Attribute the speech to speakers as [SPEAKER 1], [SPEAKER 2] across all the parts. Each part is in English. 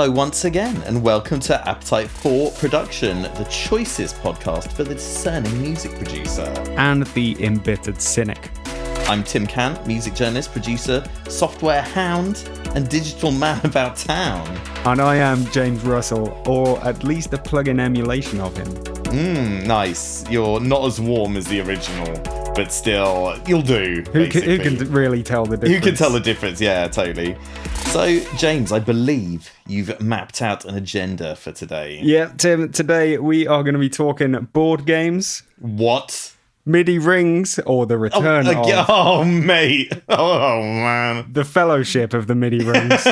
[SPEAKER 1] Hello once again, and welcome to Appetite for Production, the choicest podcast for the discerning music producer.
[SPEAKER 2] And the embittered cynic.
[SPEAKER 1] I'm Tim Cant, music journalist, producer, software hound, and digital man about town.
[SPEAKER 2] And I am James Russell, or at least a plug-in emulation of him.
[SPEAKER 1] Nice. You're not as warm as the original, but still, you'll do,
[SPEAKER 2] Who can really tell the difference?
[SPEAKER 1] Who can tell the difference? Yeah, totally. So, James, I believe you've mapped out an agenda for today.
[SPEAKER 2] Yeah, Tim, today we are going to be talking board games.
[SPEAKER 1] What?
[SPEAKER 2] MIDI rings, or the return of...
[SPEAKER 1] Oh, mate. Oh, man.
[SPEAKER 2] The fellowship of the MIDI rings.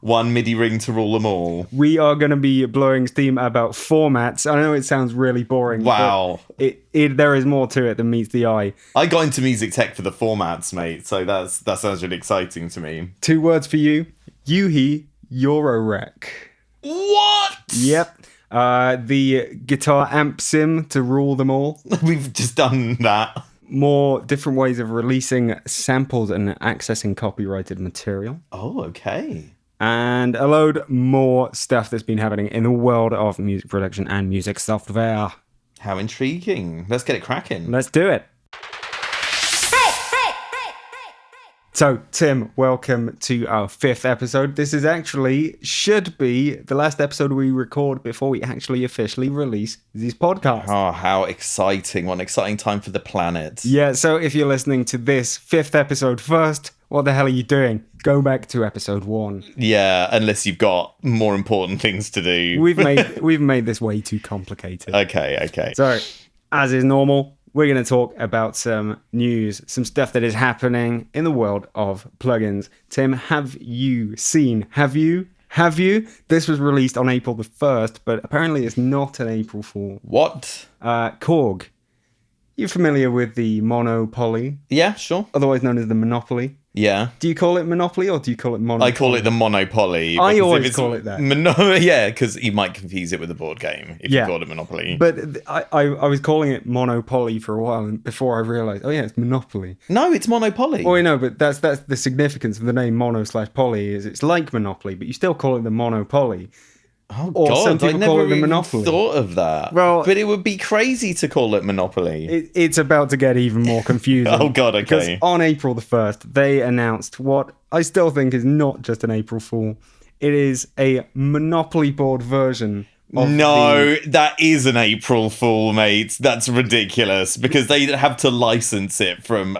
[SPEAKER 1] One MIDI ring to rule them all.
[SPEAKER 2] We are going to be blowing steam about formats. I know it sounds really boring.
[SPEAKER 1] Wow.
[SPEAKER 2] But there is more to it than meets the eye.
[SPEAKER 1] I got into music tech for the formats, mate, so that sounds really exciting to me.
[SPEAKER 2] 2 words for you. Yuhi Eurorack.
[SPEAKER 1] What?
[SPEAKER 2] Yep. The guitar amp sim to rule them all.
[SPEAKER 1] We've just done that.
[SPEAKER 2] More different ways of releasing samples and accessing copyrighted material.
[SPEAKER 1] Oh, okay.
[SPEAKER 2] And a load more stuff that's been happening in the world of music production and music software.
[SPEAKER 1] How intriguing. Let's get it cracking.
[SPEAKER 2] Let's do it. So, Tim, welcome to our 5th episode. This is should be the last episode we record before we actually officially release these podcasts.
[SPEAKER 1] Oh, how exciting. What an exciting time for the planet.
[SPEAKER 2] Yeah, so if you're listening to this 5th episode first, what the hell are you doing? Go back to episode 1.
[SPEAKER 1] Yeah, unless you've got more important things to do.
[SPEAKER 2] We've made this way too complicated.
[SPEAKER 1] Okay.
[SPEAKER 2] So, as is normal, we're going to talk about some news, some stuff that is happening in the world of plugins. Tim, have you? This was released on April the 1st, but apparently it's not an April Fool.
[SPEAKER 1] What?
[SPEAKER 2] Korg. You familiar with the Monopoly?
[SPEAKER 1] Yeah, sure.
[SPEAKER 2] Otherwise known as the Monopoly.
[SPEAKER 1] Yeah.
[SPEAKER 2] Do you call it Monopoly or do you call it Monopoly?
[SPEAKER 1] I call it the Monopoly.
[SPEAKER 2] I always call it that.
[SPEAKER 1] Yeah, because you might confuse it with a board game if you call it Monopoly.
[SPEAKER 2] But I was calling it Monopoly for a while before I realised, it's Monopoly.
[SPEAKER 1] No, it's Monopoly.
[SPEAKER 2] Oh, I know, but that's the significance of the name Mono/Poly is it's like Monopoly, but you still call it the Monopoly.
[SPEAKER 1] Oh,
[SPEAKER 2] or
[SPEAKER 1] God,
[SPEAKER 2] some people
[SPEAKER 1] I
[SPEAKER 2] call
[SPEAKER 1] never
[SPEAKER 2] it the
[SPEAKER 1] even
[SPEAKER 2] Monopoly.
[SPEAKER 1] thought of that.
[SPEAKER 2] Well,
[SPEAKER 1] but it would be crazy to call it Monopoly.
[SPEAKER 2] It's about to get even more confusing.
[SPEAKER 1] Oh, God, okay.
[SPEAKER 2] Because on April the 1st, they announced what I still think is not just an April Fool. It is a Monopoly board version of
[SPEAKER 1] that is an April Fool, mate. That's ridiculous because they have to license it from,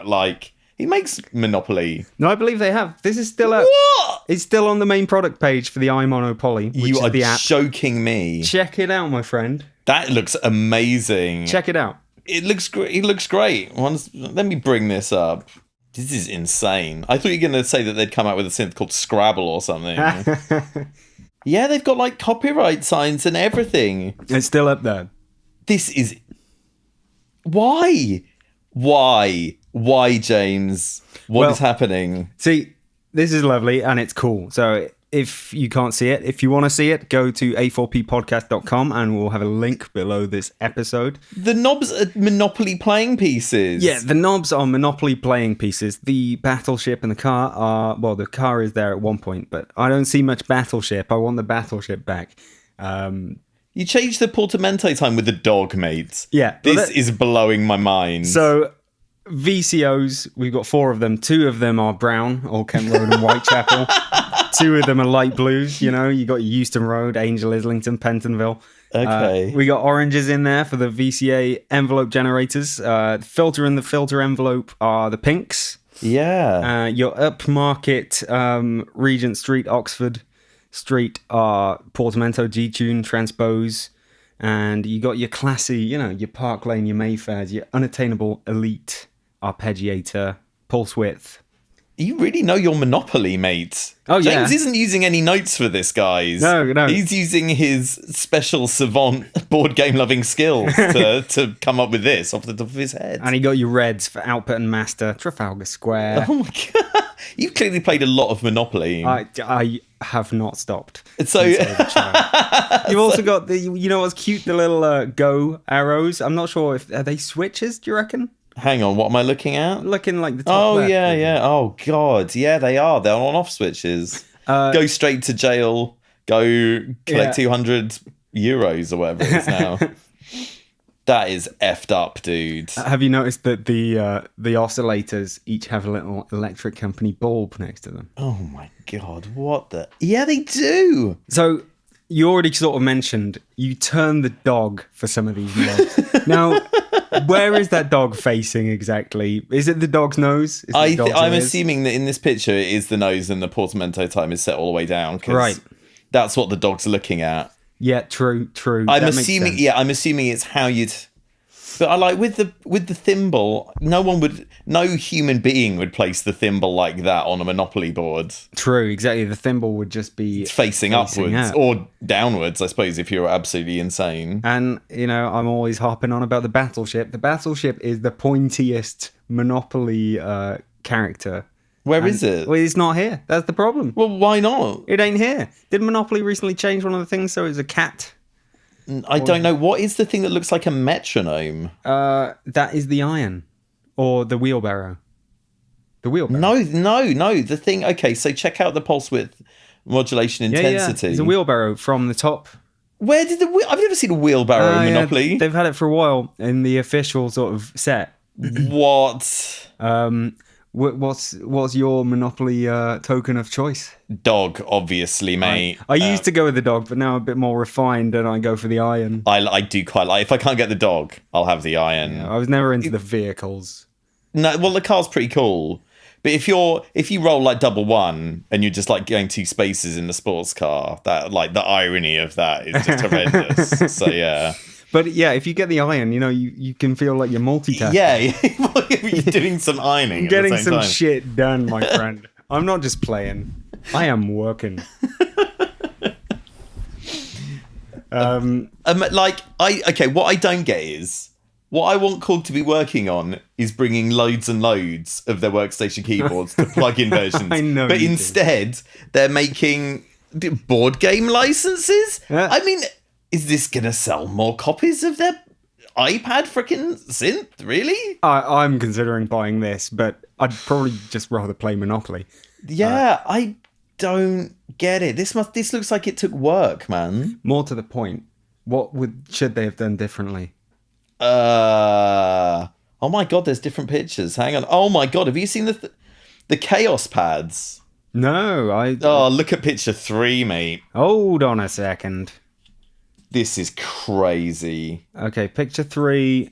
[SPEAKER 1] he makes Monopoly.
[SPEAKER 2] No, I believe they have. This is still out.
[SPEAKER 1] What?
[SPEAKER 2] It's still on the main product page for the iMono Poly, which
[SPEAKER 1] You
[SPEAKER 2] is
[SPEAKER 1] are
[SPEAKER 2] the app.
[SPEAKER 1] joking me.
[SPEAKER 2] Check it out, my friend.
[SPEAKER 1] That looks amazing.
[SPEAKER 2] Check it out.
[SPEAKER 1] It looks great. It looks great. Let me bring this up. This is insane. I thought you were going to say that they'd come out with a synth called Scrabble or something. Yeah, they've got copyright signs and everything.
[SPEAKER 2] It's still up there.
[SPEAKER 1] This is... Why? Why, James? What is happening?
[SPEAKER 2] See, this is lovely and it's cool. So if you can't see it, if you want to see it, go to a4ppodcast.com and we'll have a link below this episode.
[SPEAKER 1] The knobs are Monopoly playing pieces.
[SPEAKER 2] Yeah, the knobs are Monopoly playing pieces. The battleship and the car are... Well, the car is there at one point, but I don't see much battleship. I want the battleship back.
[SPEAKER 1] You changed the portamento time with the dog, mate.
[SPEAKER 2] Yeah.
[SPEAKER 1] This is blowing my mind.
[SPEAKER 2] So... VCOs, we've got 4 of them. 2 of them are brown, Old Kent Road and Whitechapel. 2 of them are light blues. You got your Euston Road, Angel Islington, Pentonville.
[SPEAKER 1] Okay.
[SPEAKER 2] We got oranges in there for the VCA envelope generators. The filter and the filter envelope are the pinks.
[SPEAKER 1] Yeah.
[SPEAKER 2] Your upmarket Regent Street, Oxford Street are Portamento, G-Tune, Transpose. And you got your classy, your Park Lane, your Mayfairs, your unattainable elite arpeggiator, pulse width.
[SPEAKER 1] You really know your Monopoly, mate.
[SPEAKER 2] Oh, yeah.
[SPEAKER 1] James isn't using any notes for this, guys.
[SPEAKER 2] No.
[SPEAKER 1] He's using his special savant board game loving skills to come up with this off the top of his head.
[SPEAKER 2] And he got your reds for output and master, Trafalgar Square.
[SPEAKER 1] Oh my God. You've clearly played a lot of Monopoly.
[SPEAKER 2] I have not stopped.
[SPEAKER 1] So
[SPEAKER 2] you've also got what's cute, the little go arrows. I'm not sure are they switches, do you reckon?
[SPEAKER 1] Hang on, what am I looking at?
[SPEAKER 2] Looking like the top left.
[SPEAKER 1] Yeah. Oh, God. Yeah, they are. They're on-off switches. Go straight to jail. Go collect
[SPEAKER 2] Yeah.
[SPEAKER 1] €200 or whatever it is now. That is effed up, dude.
[SPEAKER 2] Have you noticed that the oscillators each have a little electric company bulb next to them?
[SPEAKER 1] Oh my god, what the... Yeah, they do!
[SPEAKER 2] So you already sort of mentioned you turn the dog for some of these mods. Now, where is that dog facing exactly? Is it the dog's nose? Is it the dog's
[SPEAKER 1] I'm
[SPEAKER 2] ears?
[SPEAKER 1] assuming that in this picture it is the nose and the portamento time is set all the way down. 'Cause
[SPEAKER 2] Right.
[SPEAKER 1] that's what the dog's looking at.
[SPEAKER 2] Yeah, true.
[SPEAKER 1] I'm
[SPEAKER 2] That makes
[SPEAKER 1] assuming,
[SPEAKER 2] sense.
[SPEAKER 1] yeah, I'm assuming it's how you'd. But I like with the thimble. No human being would place the thimble like that on a Monopoly board.
[SPEAKER 2] True, exactly. The thimble would just be
[SPEAKER 1] Facing upwards
[SPEAKER 2] out.
[SPEAKER 1] or downwards, I suppose, if you're absolutely insane.
[SPEAKER 2] And, I'm always harping on about the battleship. The battleship is the pointiest Monopoly character.
[SPEAKER 1] Where is it?
[SPEAKER 2] Well, it's not here. That's the problem.
[SPEAKER 1] Well, why not?
[SPEAKER 2] It ain't here. Did Monopoly recently change one of the things so it's a cat?
[SPEAKER 1] I don't know. What is the thing that looks like a metronome?
[SPEAKER 2] That is the iron. Or the wheelbarrow. The wheelbarrow.
[SPEAKER 1] No. The thing. Okay, so check out the pulse width modulation intensity.
[SPEAKER 2] Yeah. It's a wheelbarrow from the top.
[SPEAKER 1] Where did I've never seen a wheelbarrow in Monopoly.
[SPEAKER 2] Yeah, they've had it for a while in the official sort of set.
[SPEAKER 1] What?
[SPEAKER 2] What's your Monopoly token of choice?
[SPEAKER 1] Dog, obviously, mate.
[SPEAKER 2] I used to go with the dog, but now I'm a bit more refined and I go for the iron.
[SPEAKER 1] I do quite like. If I can't get the dog, I'll have the iron.
[SPEAKER 2] I was never into the vehicles.
[SPEAKER 1] No, well, the car's pretty cool. But if you roll like double one and you're just like going 2 spaces in the sports car, that like the irony of that is just horrendous. So yeah.
[SPEAKER 2] But yeah, if you get the iron, you can feel like you're multitasking.
[SPEAKER 1] Yeah, you're doing some ironing.
[SPEAKER 2] Getting
[SPEAKER 1] at the same
[SPEAKER 2] some
[SPEAKER 1] time.
[SPEAKER 2] shit done, my friend. I'm not just playing. I am working.
[SPEAKER 1] What I don't get is what I want Korg to be working on is bringing loads and loads of their workstation keyboards to plug-in versions.
[SPEAKER 2] I know
[SPEAKER 1] but
[SPEAKER 2] you do.
[SPEAKER 1] instead they're making board game licenses.
[SPEAKER 2] Yeah.
[SPEAKER 1] I mean, is this gonna sell more copies of their iPad freaking synth? Really?
[SPEAKER 2] I'm considering buying this, but I'd probably just rather play Monopoly.
[SPEAKER 1] Yeah, I don't get it. This looks like it took work, man.
[SPEAKER 2] More to the point, what should they have done differently?
[SPEAKER 1] Oh my god, there's different pictures. Hang on. Oh my god, have you seen the Chaos pads?
[SPEAKER 2] No,
[SPEAKER 1] Oh, look at picture 3, mate.
[SPEAKER 2] Hold on a second.
[SPEAKER 1] This is crazy.
[SPEAKER 2] Okay, picture 3.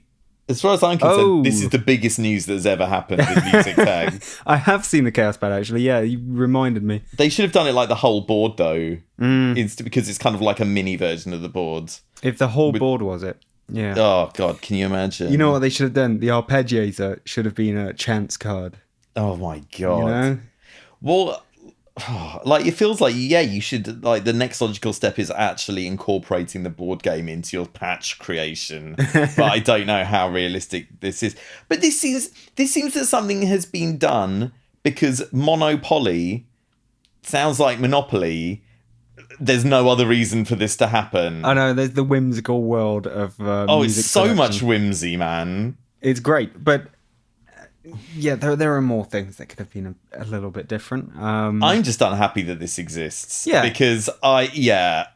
[SPEAKER 1] As far as I'm concerned,
[SPEAKER 2] Oh.
[SPEAKER 1] this is the biggest news that's ever happened with music tags.
[SPEAKER 2] I have seen the Chaos Pad, actually. Yeah, you reminded me.
[SPEAKER 1] They should have done it like the whole board, though. Because it's kind of like a mini version of the board.
[SPEAKER 2] If the whole board was it. Yeah.
[SPEAKER 1] Oh, God, can you imagine?
[SPEAKER 2] You know what they should have done? The arpeggiator should have been a chance card.
[SPEAKER 1] Oh, my God.
[SPEAKER 2] You know?
[SPEAKER 1] Well, like, it feels like, yeah, you should, like, the next logical step is actually incorporating the board game into your patch creation. But I don't know how realistic this is. But this seems that something has been done because Monopoly sounds like Monopoly. There's no other reason for this to happen.
[SPEAKER 2] I know, there's the whimsical world of
[SPEAKER 1] Oh, it's
[SPEAKER 2] music
[SPEAKER 1] so
[SPEAKER 2] production.
[SPEAKER 1] much whimsy, man.
[SPEAKER 2] It's great, but yeah, there are more things that could have been a little bit different.
[SPEAKER 1] I'm just unhappy that this exists.
[SPEAKER 2] Yeah.
[SPEAKER 1] Because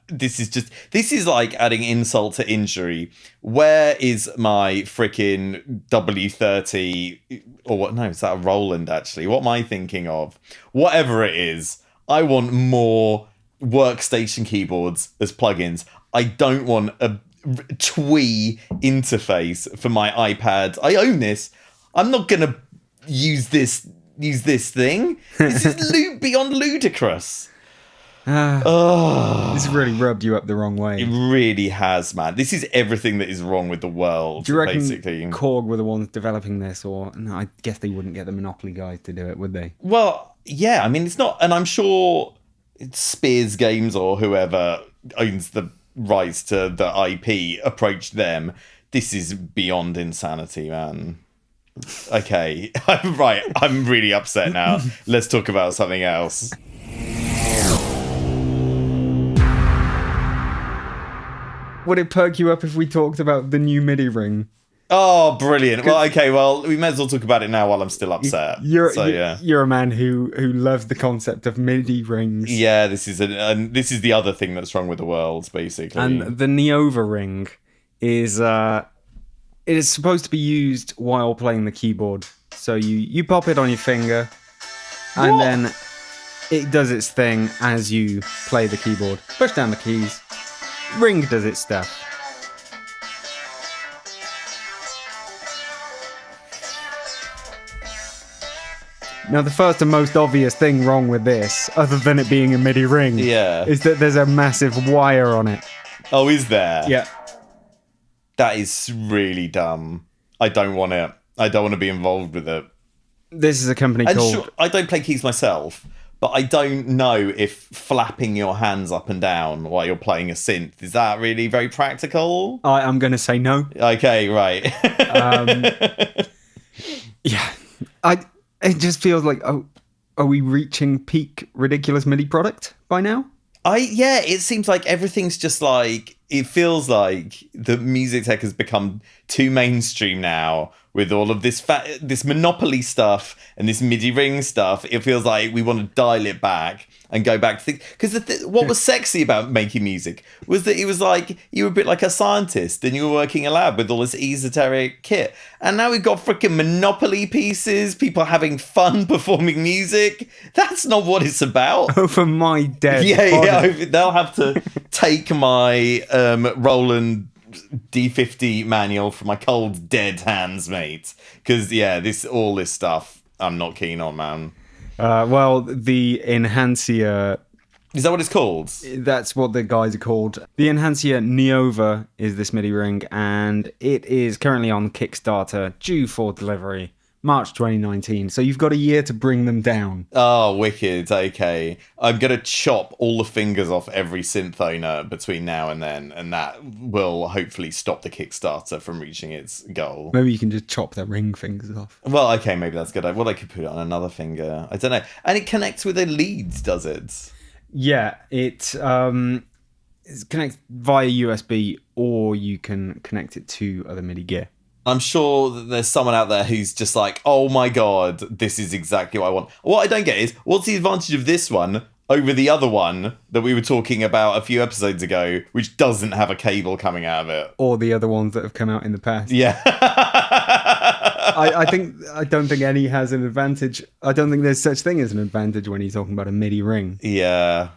[SPEAKER 1] this is like adding insult to injury. Where is my freaking W30 or what? No, is that a Roland actually? What am I thinking of? Whatever it is, I want more workstation keyboards as plugins. I don't want a twee interface for my iPad. I own this. I'm not gonna use this thing. This is beyond ludicrous.
[SPEAKER 2] This really rubbed you up the wrong way.
[SPEAKER 1] It really has, man. This is everything that is wrong with the world.
[SPEAKER 2] Do you reckon
[SPEAKER 1] basically?
[SPEAKER 2] Korg were the ones developing this, or no? I guess they wouldn't get the Monopoly guys to do it, would they?
[SPEAKER 1] Well, yeah. I mean, it's not, and I'm sure it's Spears Games or whoever owns the rights to the IP approached them. This is beyond insanity, man. Okay, right. I'm really upset now. Let's talk about something else.
[SPEAKER 2] Would it perk you up if we talked about the new MIDI ring?
[SPEAKER 1] Oh, brilliant. Well, okay, well, we may as well talk about it now while I'm still upset.
[SPEAKER 2] You're a man who loves the concept of MIDI rings.
[SPEAKER 1] Yeah, this is the other thing that's wrong with the world, basically.
[SPEAKER 2] And the Neova ring is it is supposed to be used while playing the keyboard. So you pop it on your finger, and then it does its thing as you play the keyboard. Push down the keys. Ring does its stuff. Now, the first and most obvious thing wrong with this, other than it being a MIDI ring, is that there's a massive wire on it.
[SPEAKER 1] Oh, is there?
[SPEAKER 2] Yeah.
[SPEAKER 1] That is really dumb. I don't want it. I don't want to be involved with it.
[SPEAKER 2] This is a company called...
[SPEAKER 1] Sure, I don't play keys myself, but I don't know if flapping your hands up and down while you're playing a synth, is that really very practical?
[SPEAKER 2] I'm going to say no.
[SPEAKER 1] Okay, right.
[SPEAKER 2] Yeah. It just feels like, are we reaching peak ridiculous MIDI product by now?
[SPEAKER 1] Yeah, it seems like everything's just like, it feels like the music tech has become too mainstream now with all of this this Monopoly stuff and this MIDI ring stuff. It feels like we want to dial it back and go back to things. Because what was sexy about making music was that it was like, you were a bit like a scientist and you were working in a lab with all this esoteric kit. And now we've got freaking Monopoly pieces, people having fun performing music. That's not what it's about.
[SPEAKER 2] Over my dead body.
[SPEAKER 1] Yeah, they'll have to take my Roland D50 manual from my cold dead hands, mate. Because all this stuff I'm not keen on, man.
[SPEAKER 2] Well, the Enhancia...
[SPEAKER 1] Is that what it's called?
[SPEAKER 2] That's what the guys are called. The Enhancia Neova is this MIDI ring, and it is currently on Kickstarter, due for delivery March 2019. So you've got a year to bring them down.
[SPEAKER 1] Oh, wicked. Okay. I'm going to chop all the fingers off every synth owner between now and then, and that will hopefully stop the Kickstarter from reaching its goal.
[SPEAKER 2] Maybe you can just chop their ring fingers off.
[SPEAKER 1] Well, okay, maybe that's good. Well, I could put it on another finger. I don't know. And it connects with a lead, does it?
[SPEAKER 2] Yeah, it connects via USB, or you can connect it to other MIDI gear.
[SPEAKER 1] I'm sure that there's someone out there who's just like, oh my god, this is exactly what I want. What I don't get is, what's the advantage of this one over the other one that we were talking about a few episodes ago, which doesn't have a cable coming out of it?
[SPEAKER 2] Or the other ones that have come out in the past.
[SPEAKER 1] Yeah.
[SPEAKER 2] I don't think any has an advantage. I don't think there's such thing as an advantage when you're talking about a MIDI ring.
[SPEAKER 1] Yeah.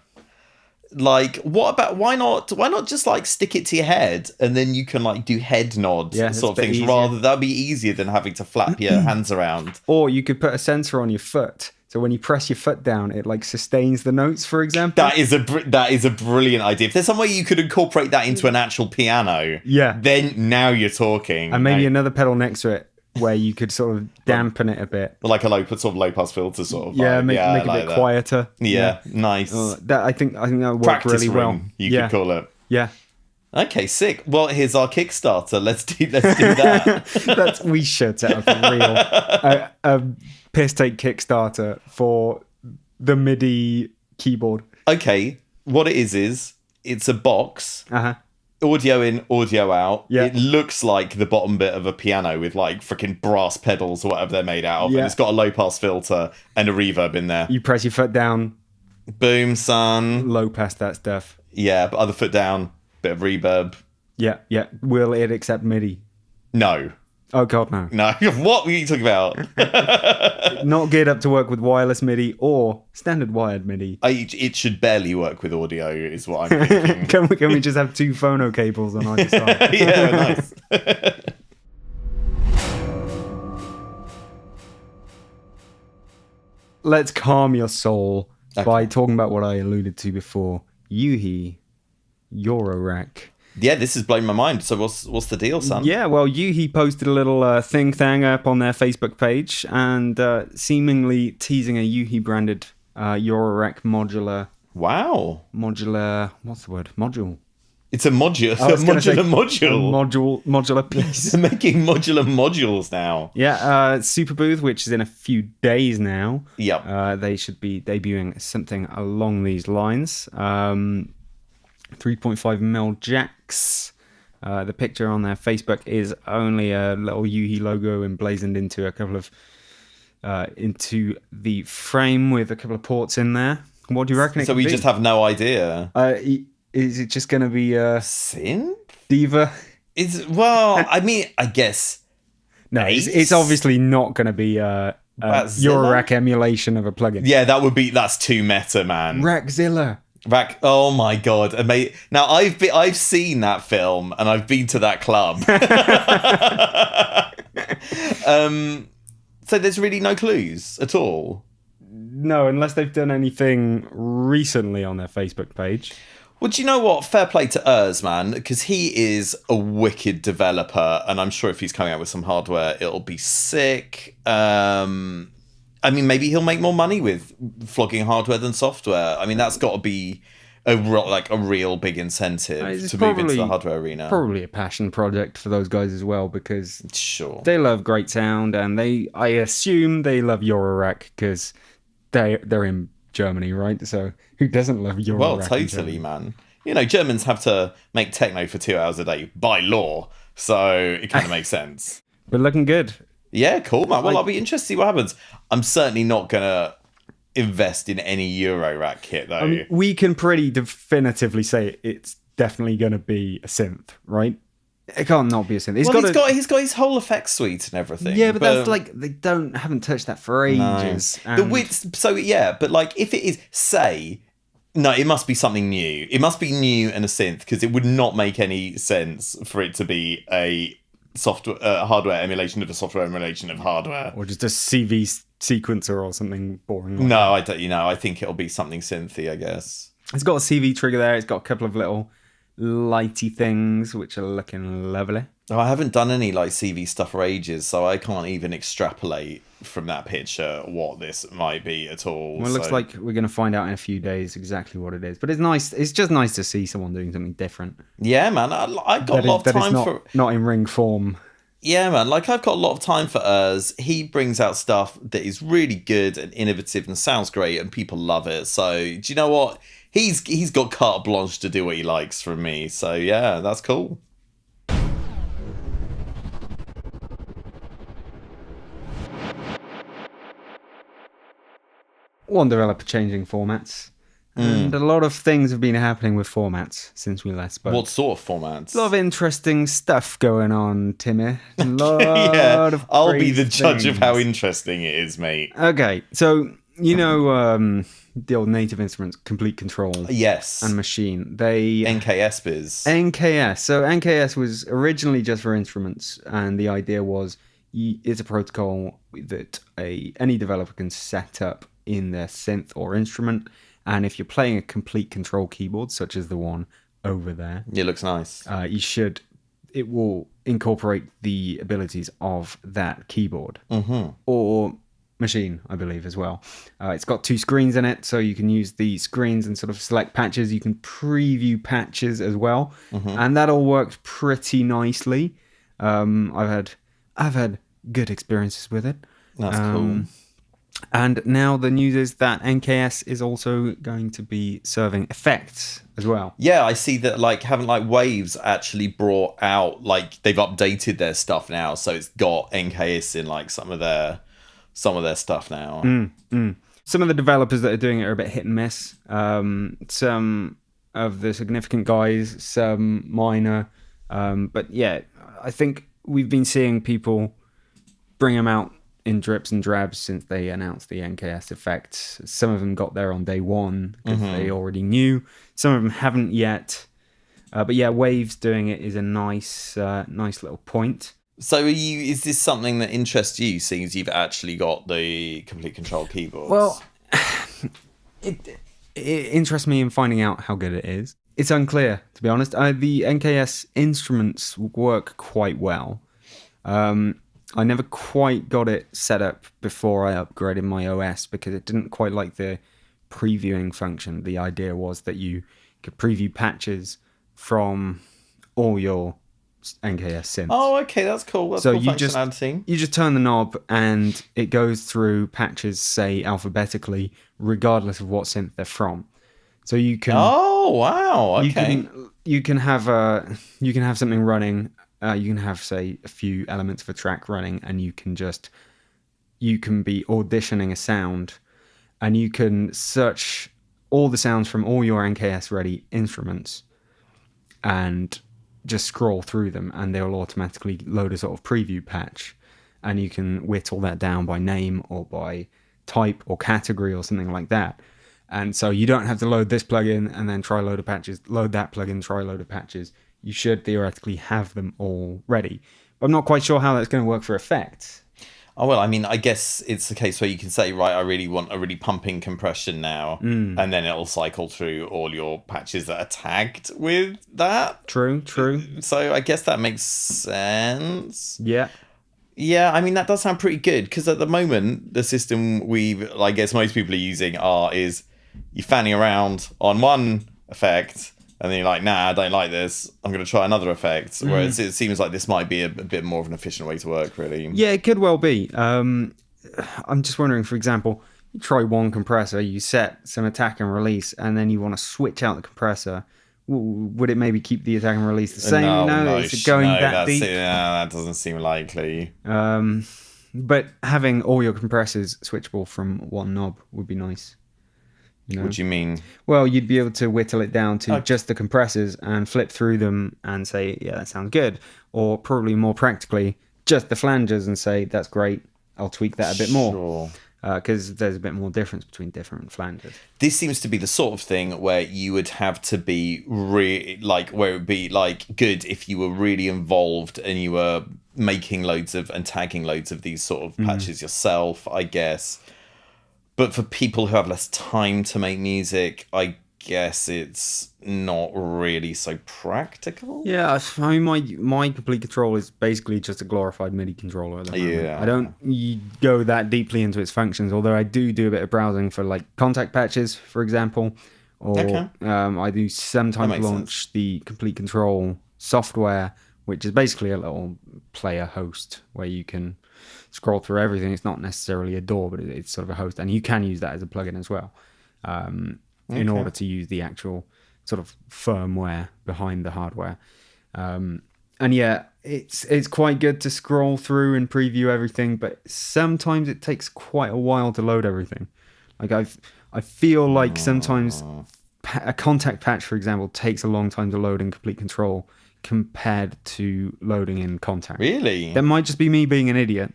[SPEAKER 1] Like, why not just like stick it to your head and then you can like do head nods sort of things easier. That'd be easier than having to flap your hands around.
[SPEAKER 2] Or you could put a sensor on your foot, so when you press your foot down, it like sustains the notes, for example.
[SPEAKER 1] That is a brilliant idea. If there's some way you could incorporate that into an actual piano, then now you're talking.
[SPEAKER 2] And maybe another pedal next to it where you could sort of dampen it a bit,
[SPEAKER 1] like a low pass filter sort of.
[SPEAKER 2] Make it a bit quieter.
[SPEAKER 1] Yeah, nice.
[SPEAKER 2] I think that would work
[SPEAKER 1] Practice
[SPEAKER 2] really well.
[SPEAKER 1] ring, you could call it.
[SPEAKER 2] Yeah.
[SPEAKER 1] Okay, sick. Well, here's our Kickstarter. Let's do that.
[SPEAKER 2] We should set up a real a piss take Kickstarter for the MIDI keyboard.
[SPEAKER 1] Okay, what it is it's a box. Audio in, audio out.
[SPEAKER 2] Yeah.
[SPEAKER 1] It looks like the bottom bit of a piano with like freaking brass pedals or whatever they're made out of.
[SPEAKER 2] Yeah.
[SPEAKER 1] And it's got a low pass filter and a reverb in there.
[SPEAKER 2] You press your foot down.
[SPEAKER 1] Boom, son.
[SPEAKER 2] Low pass that stuff.
[SPEAKER 1] Yeah, but other foot down. Bit of reverb.
[SPEAKER 2] Yeah. Will it accept MIDI?
[SPEAKER 1] No.
[SPEAKER 2] Oh, God, no.
[SPEAKER 1] No. What were you talking about?
[SPEAKER 2] Not geared up to work with wireless MIDI or standard wired MIDI.
[SPEAKER 1] It should barely work with audio, is what I'm thinking.
[SPEAKER 2] Can we just have two phono cables on either side?
[SPEAKER 1] Yeah, nice.
[SPEAKER 2] Let's calm your soul by talking about what I alluded to before. Yuhi, Eurorack.
[SPEAKER 1] Yeah, this has blown my mind. So what's the deal, son?
[SPEAKER 2] Yeah, well, Yuhi posted a little thing up on their Facebook page and seemingly teasing a Yuhi branded Eurorack modular.
[SPEAKER 1] Wow.
[SPEAKER 2] What's the word? Module.
[SPEAKER 1] It's a module.
[SPEAKER 2] Modular piece.
[SPEAKER 1] They're making modular modules now.
[SPEAKER 2] Yeah, Super Booth, which is in a few days now.
[SPEAKER 1] Yep.
[SPEAKER 2] They should be debuting something along these lines. 3.5mm jacks, The picture on their Facebook is only a little Yuhi logo emblazoned into a couple of into the frame with a couple of ports in there. What do you reckon?
[SPEAKER 1] So we just have no idea.
[SPEAKER 2] Is it just going to be
[SPEAKER 1] Synth?
[SPEAKER 2] Diva?
[SPEAKER 1] I mean, I guess.
[SPEAKER 2] No, it's obviously not going to be a Eurorack emulation of a plugin.
[SPEAKER 1] Yeah, that's too meta, man.
[SPEAKER 2] Rackzilla.
[SPEAKER 1] Oh my god! Now I've seen that film and I've been to that club. So there's really no clues at all.
[SPEAKER 2] No, unless they've done anything recently on their Facebook page.
[SPEAKER 1] Well, do you know what? Fair play to Urs, man, because he is a wicked developer, and I'm sure if he's coming out with some hardware, it'll be sick. I mean, maybe he'll make more money with flogging hardware than software. I mean, that's got to be a real big incentive to move into the hardware arena.
[SPEAKER 2] Probably a passion project for those guys as well, because
[SPEAKER 1] sure,
[SPEAKER 2] they love great sound, and I assume they love Eurorack because they're in Germany, right? So who doesn't love Eurorack?
[SPEAKER 1] Well, totally, man. You know, Germans have to make techno for 2 hours a day by law, so it kind of makes sense.
[SPEAKER 2] But looking good.
[SPEAKER 1] Yeah, cool, man. Well, I'll be interested to see what happens. I'm certainly not going to invest in any Eurorack kit, though.
[SPEAKER 2] I mean, we can pretty definitively say it's definitely going to be a synth, right? It can't not be a synth. He's
[SPEAKER 1] got his whole effects suite and everything.
[SPEAKER 2] Yeah, but that's like they haven't touched that for ages.
[SPEAKER 1] No. But like if it is, say, no, it must be something new. It must be new and a synth, because it would not make any sense for it to be a software hardware emulation of a software emulation of hardware,
[SPEAKER 2] or just a CV sequencer or something boring.
[SPEAKER 1] Like that. I don't. I think it'll be something synthy, I guess.
[SPEAKER 2] It's got a CV trigger there. It's got a couple of little lighty things which are looking lovely.
[SPEAKER 1] Oh, I haven't done any like CV stuff for ages, so I can't even extrapolate from that picture what this might be at all.
[SPEAKER 2] Well, it looks like we're going to find out in a few days exactly what it is. But it's nice. It's just nice to see someone doing something different.
[SPEAKER 1] Yeah, man. I've got a lot of time for
[SPEAKER 2] not in ring form.
[SPEAKER 1] Yeah, man. Like I've got a lot of time for Urs. He brings out stuff that is really good and innovative and sounds great, and people love it. So do you know what? He's got carte blanche to do what he likes from me. So yeah, that's cool.
[SPEAKER 2] One developer changing formats. And a lot of things have been happening with formats since we last spoke.
[SPEAKER 1] What sort of formats?
[SPEAKER 2] A lot of interesting stuff going on, Timmy. Yeah,
[SPEAKER 1] I'll be the judge of how interesting it is, mate.
[SPEAKER 2] Okay, so you know the old Native Instruments Complete Control,
[SPEAKER 1] yes,
[SPEAKER 2] and Machine. They
[SPEAKER 1] NKS biz.
[SPEAKER 2] NKS. So NKS was originally just for instruments, and the idea was it's a protocol that any developer can set up in their synth or instrument. And if you're playing a complete control keyboard, such as the one over there,
[SPEAKER 1] it looks nice.
[SPEAKER 2] It will incorporate the abilities of that keyboard or machine, I believe, as well. It's got 2 screens in it, so you can use the screens and sort of select patches. You can preview patches as well, and that all worked pretty nicely. I've had good experiences with it.
[SPEAKER 1] That's cool.
[SPEAKER 2] And now the news is that NKS is also going to be serving effects as well.
[SPEAKER 1] Yeah, I see that haven't Waves actually brought out, they've updated their stuff now, so it's got NKS in some of their stuff now.
[SPEAKER 2] Some of the developers that are doing it are a bit hit and miss. Some of the significant guys, some minor. But yeah, I think we've been seeing people bring them out in drips and drabs since they announced the NKS effects. Some of them got there on day one because they already knew. Some of them haven't yet. But yeah, Waves doing it is a nice little point.
[SPEAKER 1] So is this something that interests you, seeing as you've actually got the complete control keyboards?
[SPEAKER 2] Well, it interests me in finding out how good it is. It's unclear, to be honest. The NKS instruments work quite well. I never quite got it set up before I upgraded my OS because it didn't quite like the previewing function. The idea was that you could preview patches from all your NKS synths.
[SPEAKER 1] Oh, okay, that's cool. That's cool functionality.
[SPEAKER 2] You just turn the knob and it goes through patches, say, alphabetically, regardless of what synth they're from. So you can...
[SPEAKER 1] Oh, wow, okay.
[SPEAKER 2] you can have something running. You can have, say, a few elements of a track running, and you can be auditioning a sound, and you can search all the sounds from all your NKS ready instruments and just scroll through them, and they'll automatically load a sort of preview patch, and you can whittle that down by name or by type or category or something like that. And so you don't have to load this plugin and then try load of patches, load that plugin, try load of patches. You should theoretically have them all ready. But I'm not quite sure how that's going to work for effects.
[SPEAKER 1] Oh, well, I mean, I guess it's the case where you can say, right, I really want a really pumping compression now, and then it'll cycle through all your patches that are tagged with that.
[SPEAKER 2] True.
[SPEAKER 1] So I guess that makes sense.
[SPEAKER 2] Yeah.
[SPEAKER 1] Yeah, I mean, that does sound pretty good, because at the moment, the system I guess most people are using is you fanning around on one effect, and then you're like, nah, I don't like this, I'm going to try another effect. Whereas it seems like this might be a bit more of an efficient way to work, really.
[SPEAKER 2] Yeah, it could well be. I'm just wondering, for example, you try one compressor, you set some attack and release, and then you want to switch out the compressor. Would it maybe keep the attack and release the same?
[SPEAKER 1] No,
[SPEAKER 2] is it going that deep?
[SPEAKER 1] That doesn't seem likely.
[SPEAKER 2] But having all your compressors switchable from one knob would be nice.
[SPEAKER 1] What do you mean?
[SPEAKER 2] Well, you'd be able to whittle it down to just the compressors and flip through them and say, yeah, that sounds good. Or probably more practically, just the flanges and say, that's great, I'll tweak that a bit more.
[SPEAKER 1] Sure.
[SPEAKER 2] Because there's a bit more difference between different flanges.
[SPEAKER 1] This seems to be the sort of thing where you would have to be where it would be good if you were really involved and you were making loads of and tagging loads of these sort of patches yourself, I guess. But for people who have less time to make music, I guess it's not really so practical.
[SPEAKER 2] Yeah, I mean, my complete control is basically just a glorified MIDI controller at the moment.
[SPEAKER 1] Yeah.
[SPEAKER 2] I don't go that deeply into its functions, although I do a bit of browsing for like contact patches, for example. Or I do sometimes launch the complete control software, which is basically a little player host where you can scroll through everything. It's not necessarily a DAW, but it's sort of a host, and you can use that as a plugin as well. In order to use the actual sort of firmware behind the hardware. And yeah, it's quite good to scroll through and preview everything, but sometimes it takes quite a while to load everything. Like I feel like sometimes a contact patch, for example, takes a long time to load in complete control compared to loading in contact.
[SPEAKER 1] Really?
[SPEAKER 2] That might just be me being an idiot,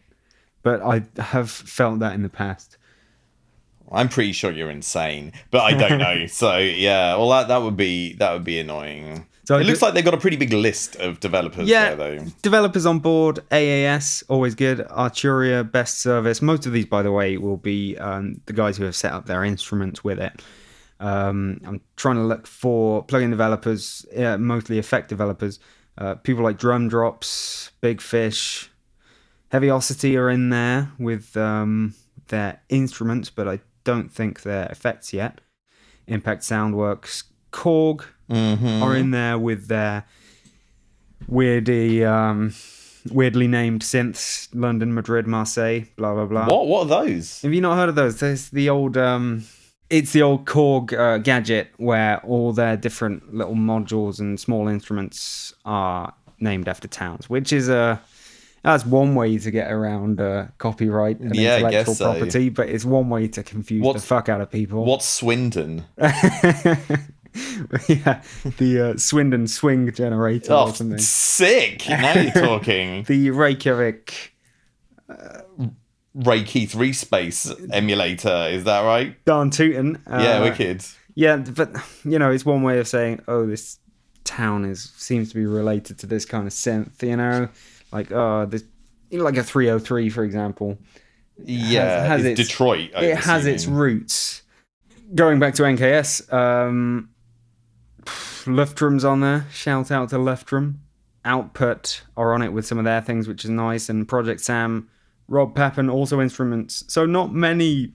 [SPEAKER 2] but I have felt that in the past.
[SPEAKER 1] I'm pretty sure you're insane, but I don't know. So yeah, well that would be annoying. So it looks like they've got a pretty big list of developers there, though. Developers
[SPEAKER 2] on board. AAS, always good. Arturia, best service. Most of these, by the way, will be the guys who have set up their instruments with it. I'm trying to look for plugin developers, mostly effect developers. People like Drum Drops, Big Fish, Heaviosity are in there with their instruments, but I don't think they're effects yet. Impact Soundworks, Korg are in there with their weirdly named synths, London, Madrid, Marseille, blah blah blah.
[SPEAKER 1] What are those?
[SPEAKER 2] Have you not heard of those? There's the old it's the old Korg gadget where all their different little modules and small instruments are named after towns, which is that's one way to get around copyright and intellectual property, but it's one way to confuse the fuck out of people.
[SPEAKER 1] What's Swindon?
[SPEAKER 2] Yeah, the Swindon Swing Generator or something.
[SPEAKER 1] Sick! Now you're talking.
[SPEAKER 2] The Reykjavik...
[SPEAKER 1] Ray Keith Respace emulator, is that right?
[SPEAKER 2] Darn tootin'.
[SPEAKER 1] Yeah, wicked.
[SPEAKER 2] Yeah, but, it's one way of saying, this town seems to be related to this kind of synth, Like, this, like a 303, for example.
[SPEAKER 1] Yeah, has it's Detroit.
[SPEAKER 2] It has its roots. Going back to NKS, Luftrum's on there. Shout out to Luftrum. Output are on it with some of their things, which is nice. And Project Sam, Rob Pappen, also instruments. So not many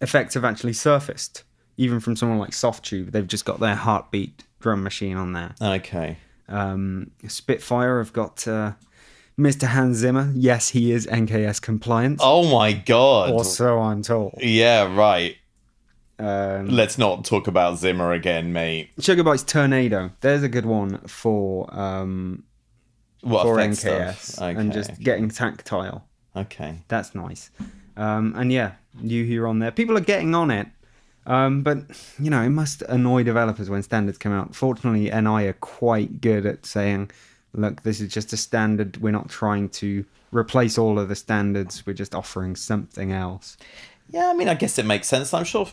[SPEAKER 2] effects have actually surfaced, even from someone like Softtube. They've just got their Heartbeat drum machine on there.
[SPEAKER 1] Okay.
[SPEAKER 2] Spitfire have got Mr. Hans Zimmer. Yes, he is NKS compliant.
[SPEAKER 1] Oh my god.
[SPEAKER 2] Or so I'm told.
[SPEAKER 1] Yeah, right. Let's not talk about Zimmer again, mate.
[SPEAKER 2] Sugar Bite's Tornado. There's a good one for
[SPEAKER 1] Effect
[SPEAKER 2] NKS
[SPEAKER 1] stuff? Okay.
[SPEAKER 2] and just getting tactile.
[SPEAKER 1] Okay.
[SPEAKER 2] That's nice. And yeah, Yoo-Hoo on there. People are getting on it. But, it must annoy developers when standards come out. Fortunately, NI are quite good at saying, look, this is just a standard. We're not trying to replace all of the standards. We're just offering something else.
[SPEAKER 1] Yeah, I mean, I guess it makes sense. I'm sure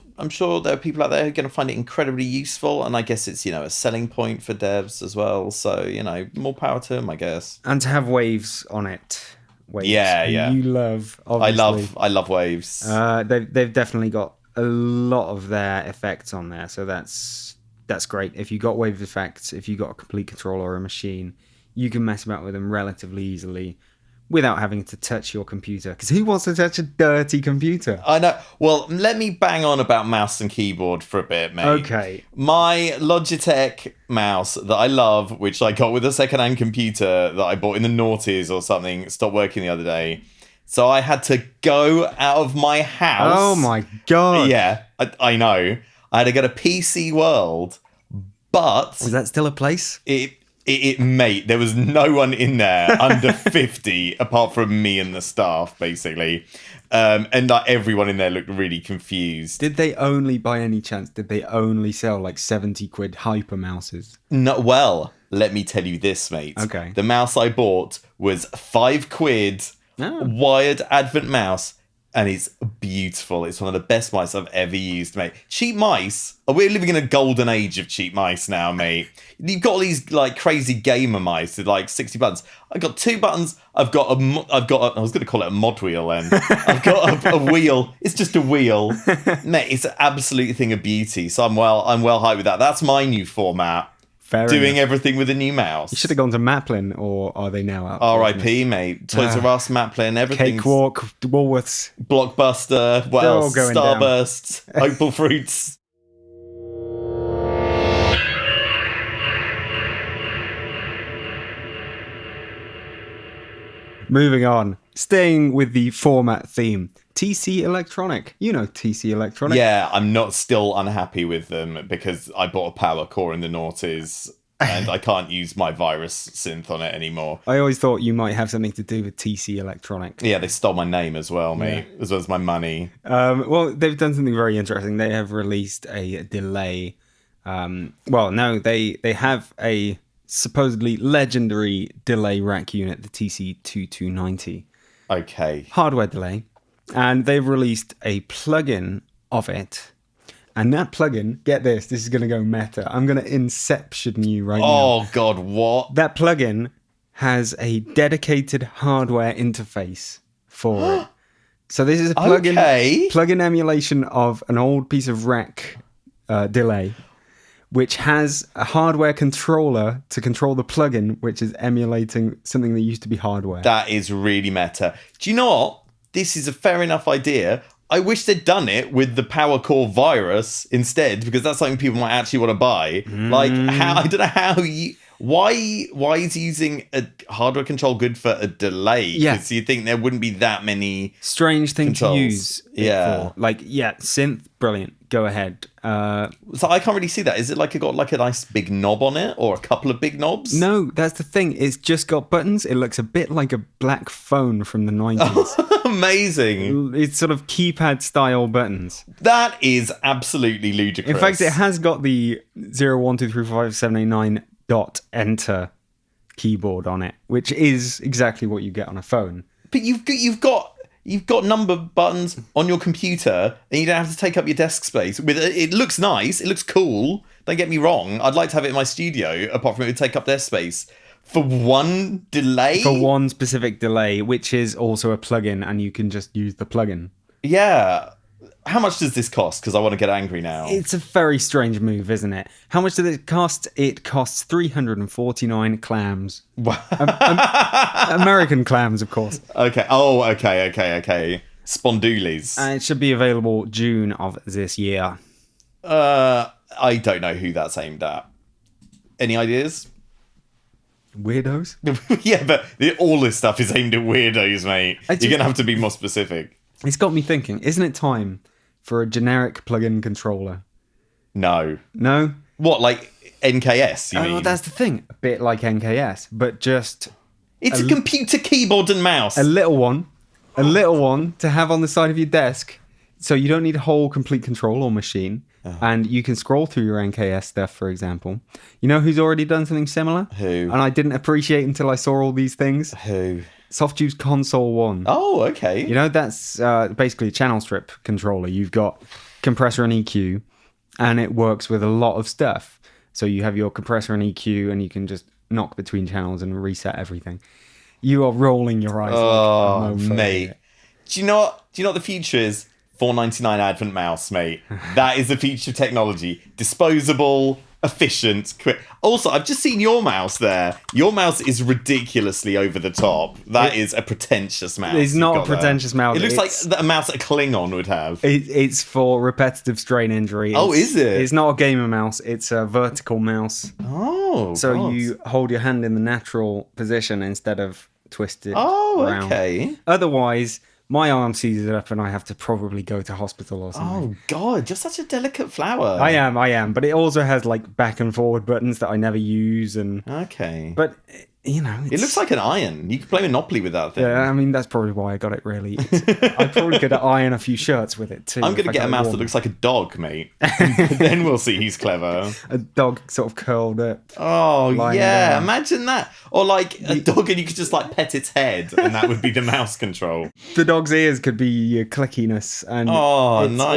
[SPEAKER 1] there are people out there who are going to find it incredibly useful, and I guess it's, a selling point for devs as well. So, more power to them, I guess.
[SPEAKER 2] And to have waves on it. Waves.
[SPEAKER 1] Yeah.
[SPEAKER 2] You love, obviously.
[SPEAKER 1] I love waves.
[SPEAKER 2] They've definitely got a lot of their effects on there, so that's great. If you got wave effects, if you got a complete controller or a machine, you can mess about with them relatively easily without having to touch your computer. Because who wants to touch a dirty computer?
[SPEAKER 1] I know. Well, let me bang on about mouse and keyboard for a bit, mate.
[SPEAKER 2] Okay.
[SPEAKER 1] My Logitech mouse that I love, which I got with a second-hand computer that I bought in the noughties or something, stopped working the other day. So I had to go out of my house.
[SPEAKER 2] Oh my God.
[SPEAKER 1] Yeah, I know. I had to go to PC World, but...
[SPEAKER 2] Is that still a place?
[SPEAKER 1] Mate, there was no one in there under 50 apart from me and the staff, basically. And everyone in there looked really confused.
[SPEAKER 2] By any chance, did they only sell like 70 quid hyper mouses?
[SPEAKER 1] No, well, let me tell you this, mate.
[SPEAKER 2] Okay.
[SPEAKER 1] The mouse I bought was 5 quid, wired Advent mouse, and it's beautiful. It's one of the best mice I've ever used, mate. Cheap mice. We're living in a golden age of cheap mice now, mate. You've got all these like crazy gamer mice with like 60 buttons. I've got 2 buttons. I was going to call it a mod wheel then. I've got a wheel. It's just a wheel. Mate, it's an absolute thing of beauty. So I'm well hyped with that. That's my new format. Doing everything with a new mouse.
[SPEAKER 2] You should have gone to Maplin, or are they now out?
[SPEAKER 1] R.I.P. mate. Toys R Us, Maplin, everything.
[SPEAKER 2] Cakewalk, Woolworths,
[SPEAKER 1] Blockbuster, what else? Starburst, Opal Fruits.
[SPEAKER 2] Moving on, staying with the format theme. TC Electronic. You know TC Electronic.
[SPEAKER 1] Yeah, I'm not still unhappy with them because I bought a power core in the noughties and I can't use my virus synth on it anymore.
[SPEAKER 2] I always thought you might have something to do with TC Electronic.
[SPEAKER 1] Yeah, they stole my name as well, mate, as well as my money.
[SPEAKER 2] Well, they've done something very interesting. They have released a delay. They have a supposedly legendary delay rack unit, the TC2290.
[SPEAKER 1] Okay.
[SPEAKER 2] Hardware delay. And they've released a plugin of it. And that plugin, get this is going to go meta. I'm going to inception you right now.
[SPEAKER 1] Oh, God, what?
[SPEAKER 2] That plugin has a dedicated hardware interface for it. So this is a plugin emulation of an old piece of rack delay, which has a hardware controller to control the plugin, which is emulating something that used to be hardware.
[SPEAKER 1] That is really meta. Do you know what? This is a fair enough idea. I wish they'd done it with the Power Core virus instead, because that's something people might actually want to buy. Like, I don't know how you... Why is using a hardware control good for a delay?
[SPEAKER 2] Yeah.
[SPEAKER 1] Because you think there wouldn't be that many
[SPEAKER 2] strange thing
[SPEAKER 1] controls
[SPEAKER 2] to use it for. Like, synth, brilliant. Go ahead.
[SPEAKER 1] So I can't really see that. Is it like it got like a nice big knob on it, or a couple of big knobs?
[SPEAKER 2] No, that's the thing. It's just got buttons. It looks a bit like a black phone from the 90s.
[SPEAKER 1] Amazing.
[SPEAKER 2] It's sort of keypad style buttons.
[SPEAKER 1] That is absolutely ludicrous.
[SPEAKER 2] In fact, it has got the 012357789 .enter keyboard on it, which is exactly what you get on a phone.
[SPEAKER 1] But you've got number buttons on your computer, and you don't have to take up your desk space. It looks nice, it looks cool. Don't get me wrong. I'd like to have it in my studio. Apart from it would take up desk space for one delay.
[SPEAKER 2] For one specific delay, which is also a plugin, and you can just use the plugin.
[SPEAKER 1] Yeah. How much does this cost? Because I want to get angry now.
[SPEAKER 2] It's a very strange move, isn't it? How much does it cost? It costs 349 clams.
[SPEAKER 1] Wow.
[SPEAKER 2] American clams, of course.
[SPEAKER 1] Okay. Oh, okay. Spondoolies.
[SPEAKER 2] And it should be available June of this year.
[SPEAKER 1] I don't know who that's aimed at. Any ideas?
[SPEAKER 2] Weirdos?
[SPEAKER 1] Yeah, but all this stuff is aimed at weirdos, mate. You're going to have to be more specific.
[SPEAKER 2] It's got me thinking, isn't it time for a generic plug-in controller?
[SPEAKER 1] No.
[SPEAKER 2] No?
[SPEAKER 1] What, like NKS, you mean?
[SPEAKER 2] Well, that's the thing. A bit like NKS, but just
[SPEAKER 1] It's a computer keyboard and mouse.
[SPEAKER 2] a little one to have on the side of your desk. So you don't need a whole complete control or machine. And you can scroll through your NKS stuff, for example. You know who's already done something similar?
[SPEAKER 1] Who?
[SPEAKER 2] And I didn't appreciate until I saw all these things.
[SPEAKER 1] Who?
[SPEAKER 2] Softjuice Console 1.
[SPEAKER 1] Oh, okay.
[SPEAKER 2] You know, that's basically a channel strip controller. You've got compressor and EQ, and it works with a lot of stuff. So you have your compressor and EQ, and you can just knock between channels and reset everything. You are rolling your eyes.
[SPEAKER 1] Oh,
[SPEAKER 2] like a mofo.
[SPEAKER 1] mate. Do you know what the future is? $4.99 Advent mouse, mate. That is the future of technology. Disposable, efficient, quick. Also, I've just seen your mouse there. Your mouse is ridiculously over the top. That is a pretentious mouse.
[SPEAKER 2] It's not a pretentious mouse.
[SPEAKER 1] It looks like a mouse that a Klingon would have.
[SPEAKER 2] It's for repetitive strain injury.
[SPEAKER 1] Is it?
[SPEAKER 2] It's not a gamer mouse. It's a vertical mouse.
[SPEAKER 1] Oh,
[SPEAKER 2] So
[SPEAKER 1] God.
[SPEAKER 2] you hold your hand in the natural position instead of twisted around.
[SPEAKER 1] Okay.
[SPEAKER 2] Otherwise, my arm seizes up and I have to probably go to hospital or something.
[SPEAKER 1] Oh, God, you're such a delicate flower.
[SPEAKER 2] I am. But it also has like back and forward buttons that I never use.
[SPEAKER 1] Okay.
[SPEAKER 2] But, you know.
[SPEAKER 1] It looks like an iron. You could play Monopoly with that thing.
[SPEAKER 2] Yeah, I mean, that's probably why I got it, really. I probably could iron a few shirts with it, too.
[SPEAKER 1] I'm going to get a mouse that looks like a dog, mate. Then we'll see who's clever.
[SPEAKER 2] A dog sort of curled up.
[SPEAKER 1] Oh,
[SPEAKER 2] lying
[SPEAKER 1] yeah.
[SPEAKER 2] down.
[SPEAKER 1] Imagine that. Or like a dog and you could just like pet its head and that would be the mouse control.
[SPEAKER 2] The dog's ears could be your clickiness, and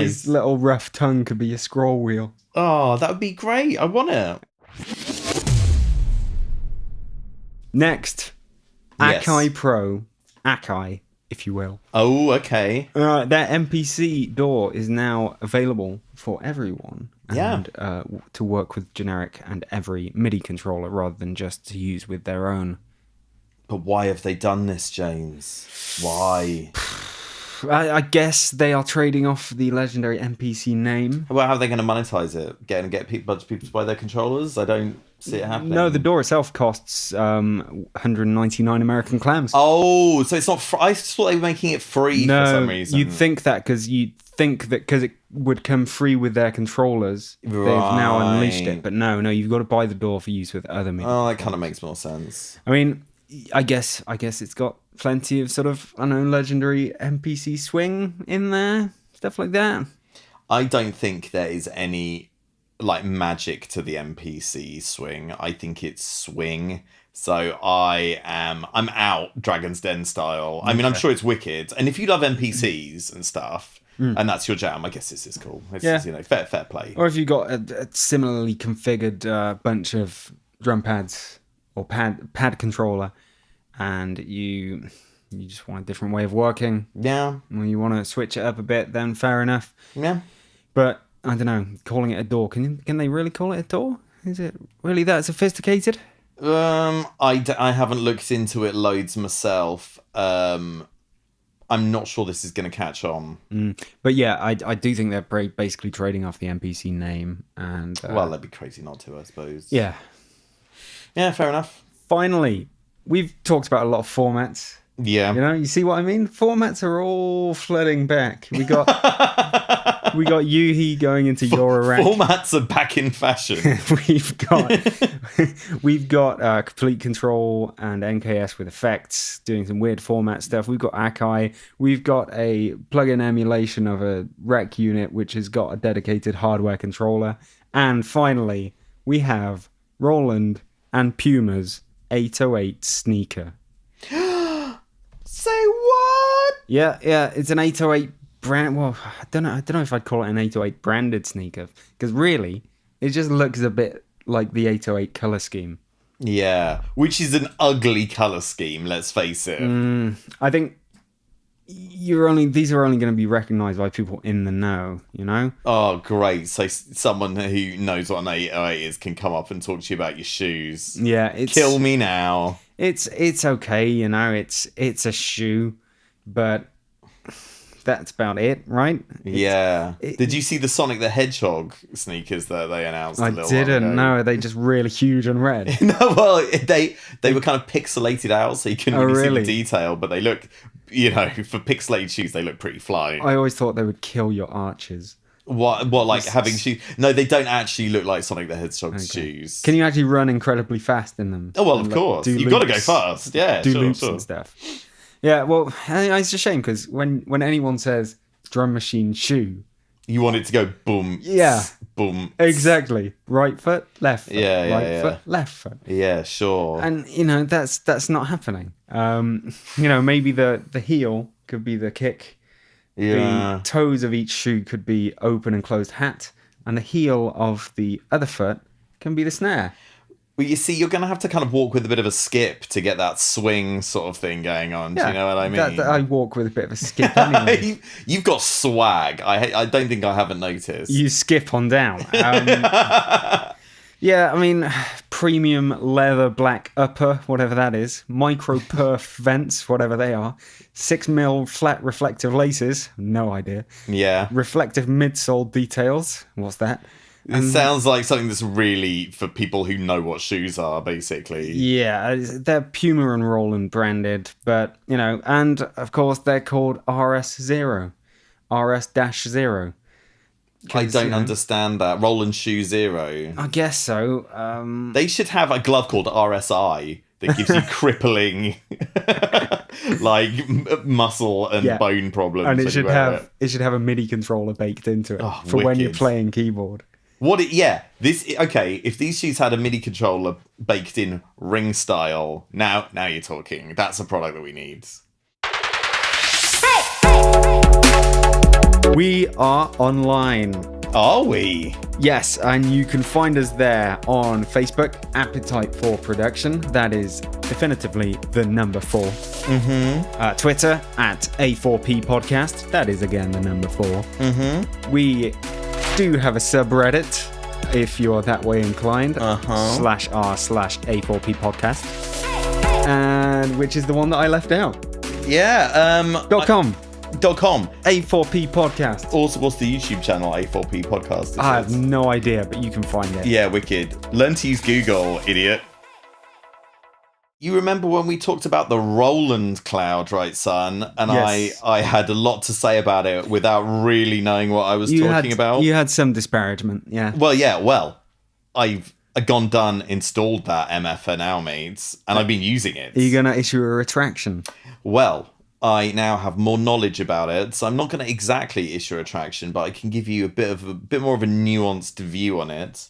[SPEAKER 2] its little rough tongue could be your scroll wheel.
[SPEAKER 1] Oh, that would be great. I want it.
[SPEAKER 2] Next,
[SPEAKER 1] Yes.
[SPEAKER 2] Akai Pro. Akai, if you will.
[SPEAKER 1] Oh, okay.
[SPEAKER 2] Their MPC door is now available for everyone.
[SPEAKER 1] Yeah.
[SPEAKER 2] And to work with generic and every MIDI controller rather than just to use with their own.
[SPEAKER 1] But why have they done this, James? Why?
[SPEAKER 2] I guess they are trading off the legendary MPC name.
[SPEAKER 1] Well, how are they going to monetize it? Get a bunch of people to buy their controllers? I don't see it happening.
[SPEAKER 2] No, the door itself costs 199 American clams.
[SPEAKER 1] Oh, so it's not... I thought they were making it free for some reason.
[SPEAKER 2] You'd think that because it would come free with their controllers. They've now unleashed it. But no, you've got to buy the door for use with other MIDI.
[SPEAKER 1] Oh, that kind of makes more sense.
[SPEAKER 2] I mean, I guess it's got plenty of sort of, I don't know, legendary MPC swing in there. Stuff like that.
[SPEAKER 1] I don't think there is any like magic to the MPC swing. I think it's swing. So I'm out Dragon's Den style. I mean, I'm sure it's wicked. And if you love NPCs and stuff, and that's your jam, I guess this is cool. It's just, fair play.
[SPEAKER 2] Or if you got a similarly configured bunch of drum pads or pad controller, and you just want a different way of working.
[SPEAKER 1] Yeah.
[SPEAKER 2] Or you want to switch it up a bit, then fair enough.
[SPEAKER 1] Yeah.
[SPEAKER 2] But I don't know, calling it a door. Can they really call it a door? Is it really that sophisticated?
[SPEAKER 1] I haven't looked into it loads myself. I'm not sure this is going to catch on.
[SPEAKER 2] But yeah, I do think they're basically trading off the NPC name. And
[SPEAKER 1] well, that'd be crazy not to, I suppose.
[SPEAKER 2] Yeah.
[SPEAKER 1] Yeah, fair enough.
[SPEAKER 2] Finally, we've talked about a lot of formats.
[SPEAKER 1] Yeah.
[SPEAKER 2] You know, you see what I mean? Formats are all flooding back. We got Yuhi going into Eurorack.
[SPEAKER 1] Formats are back in fashion.
[SPEAKER 2] we've got Complete Control and NKS with effects doing some weird format stuff. We've got Akai. We've got a plug-in emulation of a rec unit which has got a dedicated hardware controller. And finally, we have Roland and Puma's 808 sneaker.
[SPEAKER 1] Say what?
[SPEAKER 2] Yeah, it's an 808 brand. Well, I don't know if I'd call it an 808 branded sneaker, because really, it just looks a bit like the 808 color scheme.
[SPEAKER 1] Yeah, which is an ugly color scheme. Let's face it.
[SPEAKER 2] I think these are only going to be recognized by people in the know. You know?
[SPEAKER 1] Oh, great! So someone who knows what an 808 is can come up and talk to you about your shoes.
[SPEAKER 2] Yeah,
[SPEAKER 1] Kill me now.
[SPEAKER 2] It's okay, you know. It's a shoe, but that's about it, right?
[SPEAKER 1] Did you see the Sonic the Hedgehog sneakers that they announced?
[SPEAKER 2] I didn't. No, are they just really huge and red?
[SPEAKER 1] No, well, they were kind of pixelated out, so you couldn't really see the detail, but they look for pixelated shoes, they look pretty fly.
[SPEAKER 2] I always thought they would kill your arches.
[SPEAKER 1] What like having shoes? No, they don't actually look like Sonic the Hedgehog's shoes.
[SPEAKER 2] Can you actually run incredibly fast in them?
[SPEAKER 1] Oh, well, of course. You've got to go fast. Yeah,
[SPEAKER 2] do
[SPEAKER 1] sure,
[SPEAKER 2] loops
[SPEAKER 1] sure.
[SPEAKER 2] and stuff. Yeah, well, it's a shame because when anyone says drum machine shoe,
[SPEAKER 1] you want it to go boom.
[SPEAKER 2] Yeah.
[SPEAKER 1] Boom.
[SPEAKER 2] Exactly. Right foot, left foot.
[SPEAKER 1] Yeah,
[SPEAKER 2] right foot, left foot.
[SPEAKER 1] Yeah, sure.
[SPEAKER 2] And, that's not happening. Maybe the heel could be the kick.
[SPEAKER 1] Yeah.
[SPEAKER 2] The toes of each shoe could be open and closed hat. And the heel of the other foot can be the snare.
[SPEAKER 1] Well, you see, you're going to have to kind of walk with a bit of a skip to get that swing sort of thing going on.
[SPEAKER 2] Yeah,
[SPEAKER 1] do you know what I mean?
[SPEAKER 2] I walk with a bit of a skip anyway.
[SPEAKER 1] You've got swag. I don't think I haven't noticed.
[SPEAKER 2] You skip on down. Yeah, I mean, premium leather black upper, whatever that is. Micro perf vents, whatever they are. 6mm flat reflective laces. No idea.
[SPEAKER 1] Yeah.
[SPEAKER 2] Reflective midsole details. What's that?
[SPEAKER 1] It sounds like something that's really for people who know what shoes are, basically.
[SPEAKER 2] Yeah, they're Puma and Roland branded, but, and of course they're called RS0. RS-0.
[SPEAKER 1] I don't understand that. Roland Shoe Zero.
[SPEAKER 2] I guess so.
[SPEAKER 1] They should have a glove called RSI that gives you crippling muscle and bone problems.
[SPEAKER 2] And it should have a MIDI controller baked into it for
[SPEAKER 1] wicked.
[SPEAKER 2] when you're playing keyboard.
[SPEAKER 1] If these shoes had a MIDI controller baked in ring style, now you're talking. That's a product that we need.
[SPEAKER 2] We are online.
[SPEAKER 1] Are we?
[SPEAKER 2] Yes, and you can find us there on Facebook, Appetite for Production. That is definitively the number 4.
[SPEAKER 1] Mm-hmm.
[SPEAKER 2] Twitter at A4P Podcast. That is again the number 4.
[SPEAKER 1] Mm-hmm.
[SPEAKER 2] We do have a subreddit if you're that way inclined. /r/A4P Podcast. And which is the one that I left out.
[SPEAKER 1] Yeah.
[SPEAKER 2] .com. A4P Podcast.
[SPEAKER 1] Also, what's the YouTube channel? A4P Podcast.
[SPEAKER 2] I have no idea, but you can find it.
[SPEAKER 1] Yeah, wicked. Learn to use Google, idiot. You remember when we talked about the Roland Cloud, right, son? And yes. I had a lot to say about it without really knowing what I was talking about.
[SPEAKER 2] You had some disparagement, yeah.
[SPEAKER 1] Well, I've installed that MF for now, mates, and I've been using it.
[SPEAKER 2] Are you going to issue a retraction?
[SPEAKER 1] Well, I now have more knowledge about it, so I'm not going to exactly issue a retraction, but I can give you a bit more of a nuanced view on it.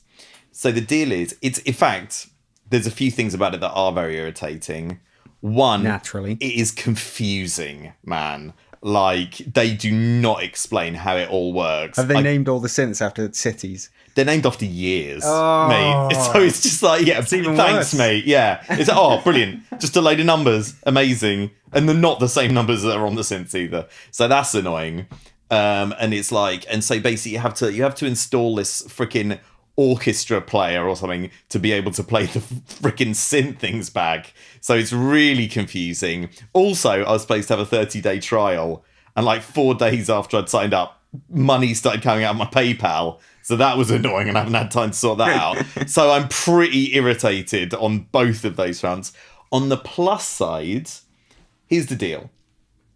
[SPEAKER 1] So the deal is, in fact, there's a few things about it that are very irritating. One,
[SPEAKER 2] naturally,
[SPEAKER 1] it is confusing, man. Like, they do not explain how it all works.
[SPEAKER 2] Have they named all the synths after cities?
[SPEAKER 1] They're named after years, mate. So it's just like, thanks, worse. Mate. Yeah. It's like, brilliant. Just a load of numbers. Amazing. And they're not the same numbers that are on the synths either. So that's annoying. And it's like, and so basically you have to install this freaking orchestra player or something to be able to play the freaking synth things back. So it's really confusing. Also, I was supposed to have a 30-day trial, and like 4 days after I'd signed up, money started coming out of my PayPal. So that was annoying, and I haven't had time to sort that out. So I'm pretty irritated on both of those fronts. On the plus side, here's the deal.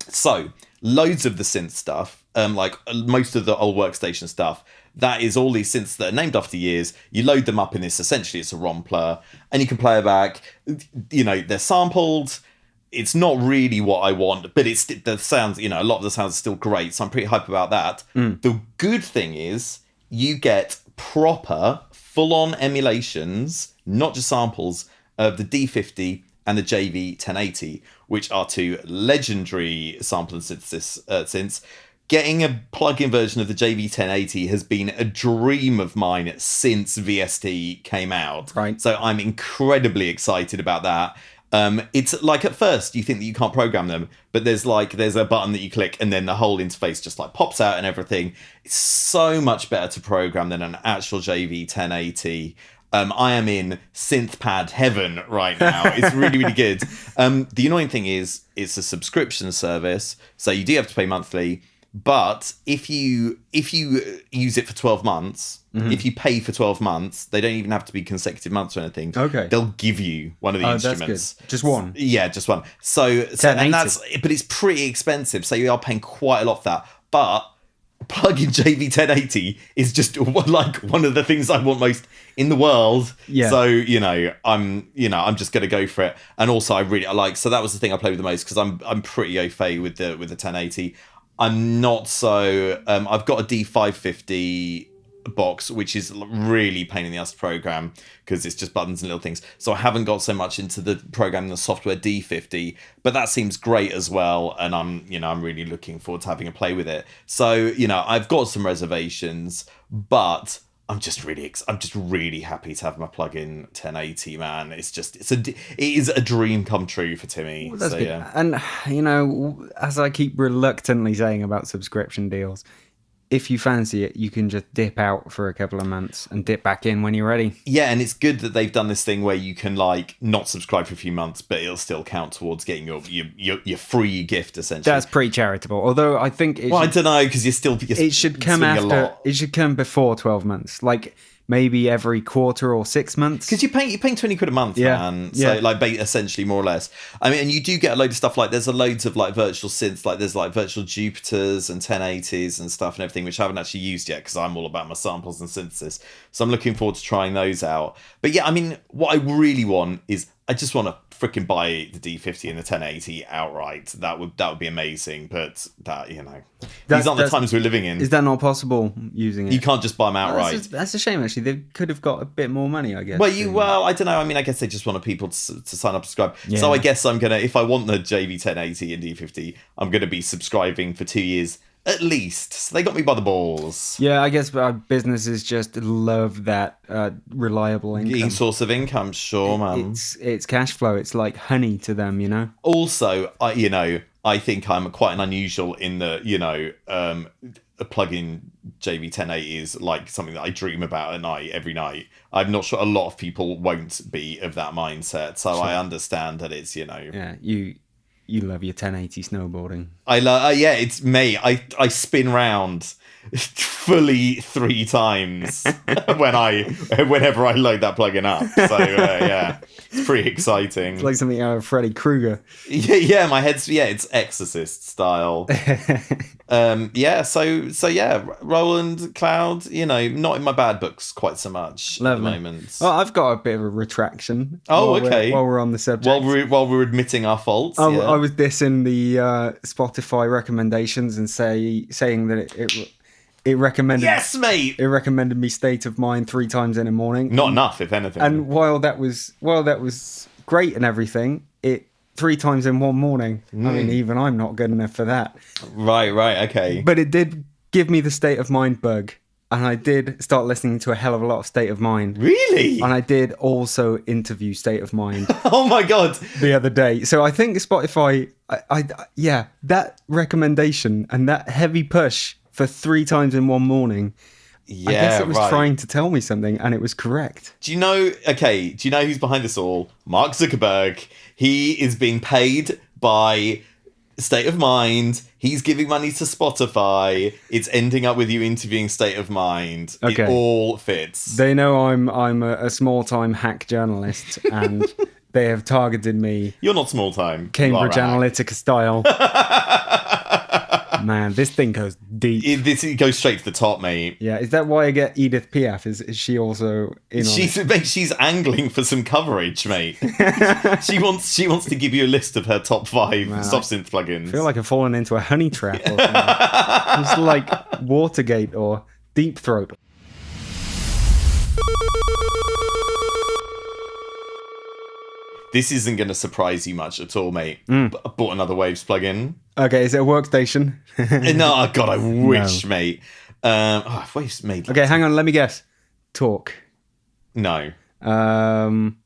[SPEAKER 1] So loads of the synth stuff, like most of the old workstation stuff, that is all these synths that are named after years. You load them up in this, essentially it's a ROMpler, and you can play it back. They're sampled. It's not really what I want, but it's the sounds, a lot of the sounds are still great, so I'm pretty hype about that. The good thing is you get proper, full-on emulations, not just samples, of the D50 and the JV1080, which are two legendary sample and synthesis synths. Getting a plug-in version of the JV1080 has been a dream of mine since VST came out.
[SPEAKER 2] Right.
[SPEAKER 1] So I'm incredibly excited about that. It's like, at first you think that you can't program them, but there's a button that you click and then the whole interface just like pops out and everything. It's so much better to program than an actual JV1080. I am in synthpad heaven right now. It's really, really good. The annoying thing is it's a subscription service, so you do have to pay monthly. But if you use it for 12 months, if you pay for 12 months, they don't even have to be consecutive months or anything.
[SPEAKER 2] Okay.
[SPEAKER 1] They'll give you one of the instruments.
[SPEAKER 2] That's good. Just one.
[SPEAKER 1] Yeah, just one. So and but it's pretty expensive. So you are paying quite a lot for that. But plug-in JV 1080 is just like one of the things I want most in the world.
[SPEAKER 2] Yeah.
[SPEAKER 1] So I'm just gonna go for it. And also I really like. So that was the thing I played with the most because I'm pretty au fait with the 1080. I'm not so. I've got a D550 box, which is really pain in the ass to program because it's just buttons and little things. So I haven't got so much into the programming the software D50, but that seems great as well. And I'm really looking forward to having a play with it. So I've got some reservations, but I'm just really happy to have my plug-in 1080, man. It is a dream come true for Timmy.
[SPEAKER 2] Well, that's
[SPEAKER 1] so
[SPEAKER 2] good.
[SPEAKER 1] yeah.
[SPEAKER 2] And as I keep reluctantly saying about subscription deals, if you fancy it, you can just dip out for a couple of months and dip back in when you're ready.
[SPEAKER 1] Yeah, and it's good that they've done this thing where you can like not subscribe for a few months, but it'll still count towards getting your free gift essentially.
[SPEAKER 2] That's pretty charitable. Although I think
[SPEAKER 1] I don't know because it
[SPEAKER 2] should come after. It should come before 12 months. Like maybe every quarter or 6 months.
[SPEAKER 1] Because you're paying 20 quid a month, man. So like essentially more or less. I mean, and you do get a load of stuff like there's loads of like virtual synths, like there's like virtual Jupiters and 1080s and stuff and everything, which I haven't actually used yet because I'm all about my samples and synthesis. So I'm looking forward to trying those out. But yeah, I mean, what I really want is I just want to freaking buy the D50 and the 1080 outright. That would be amazing. But that these aren't the times we're living in.
[SPEAKER 2] Is that not possible using it?
[SPEAKER 1] You can't just buy them outright.
[SPEAKER 2] That's a shame. Actually, they could have got a bit more money, I guess.
[SPEAKER 1] Well, I don't know. I mean, I guess they just want people to sign up and subscribe. Yeah. So I guess I'm gonna, if I want the JV 1080 and D50, I'm gonna be subscribing for 2 years. At least. So they got me by the balls.
[SPEAKER 2] Yeah, I guess businesses just love that reliable income.
[SPEAKER 1] Source of income, sure, man.
[SPEAKER 2] It's cash flow. It's like honey to them,
[SPEAKER 1] Also, I think I'm quite an unusual in the, a plug-in JV 1080 is like something that I dream about at night, every night. I'm not sure a lot of people won't be of that mindset. So sure. I understand that it's,
[SPEAKER 2] Yeah, You love your 1080 snowboarding.
[SPEAKER 1] It's me. I spin round fully 3 times whenever I load that plugin up. So yeah, it's pretty exciting.
[SPEAKER 2] It's like something out of Freddy Krueger.
[SPEAKER 1] Yeah, my head's it's Exorcist style. So yeah, Roland Cloud, not in my bad books quite so much at the moment.
[SPEAKER 2] Well, I've got a bit of a retraction.
[SPEAKER 1] Okay.
[SPEAKER 2] While we're on the subject,
[SPEAKER 1] while we're admitting our faults.
[SPEAKER 2] I was dissing the Spotify recommendations and saying that it recommended.
[SPEAKER 1] Yes, mate.
[SPEAKER 2] It recommended me State of Mind 3 times in the morning.
[SPEAKER 1] Not enough, if anything.
[SPEAKER 2] And while that was great and everything, it 3 times in one morning. I mean, even I'm not good enough for that.
[SPEAKER 1] Right, okay.
[SPEAKER 2] But it did give me the State of Mind bug, and I did start listening to a hell of a lot of State of Mind.
[SPEAKER 1] Really?
[SPEAKER 2] And I did also interview State of Mind.
[SPEAKER 1] Oh my god!
[SPEAKER 2] The other day. So I think Spotify, that recommendation and that heavy push for 3 times in one morning. Yeah, I guess it was trying to tell me something, and it was correct.
[SPEAKER 1] Do you know who's behind this all? Mark Zuckerberg. He is being paid by State of Mind. He's giving money to Spotify. It's ending up with you interviewing State of Mind. Okay. It all fits.
[SPEAKER 2] They know I'm a small-time hack journalist, and they have targeted me.
[SPEAKER 1] You're not small-time.
[SPEAKER 2] Cambridge Analytica style. Man, this thing goes deep.
[SPEAKER 1] It goes straight to the top, mate.
[SPEAKER 2] Yeah, is that why I get Edith Piaf? Is she also in on it?
[SPEAKER 1] She's angling for some coverage, mate. she wants to give you a list of her top 5 soft synth plugins.
[SPEAKER 2] I feel like I've fallen into a honey trap or something. It's like Watergate or Deep Throat.
[SPEAKER 1] This isn't going to surprise you much at all, mate. I bought another Waves plugin.
[SPEAKER 2] Okay, is it a workstation?
[SPEAKER 1] No, God, I wish, mate. Waves made.
[SPEAKER 2] Okay, hang on, let me guess. Talk.
[SPEAKER 1] No.
[SPEAKER 2] Not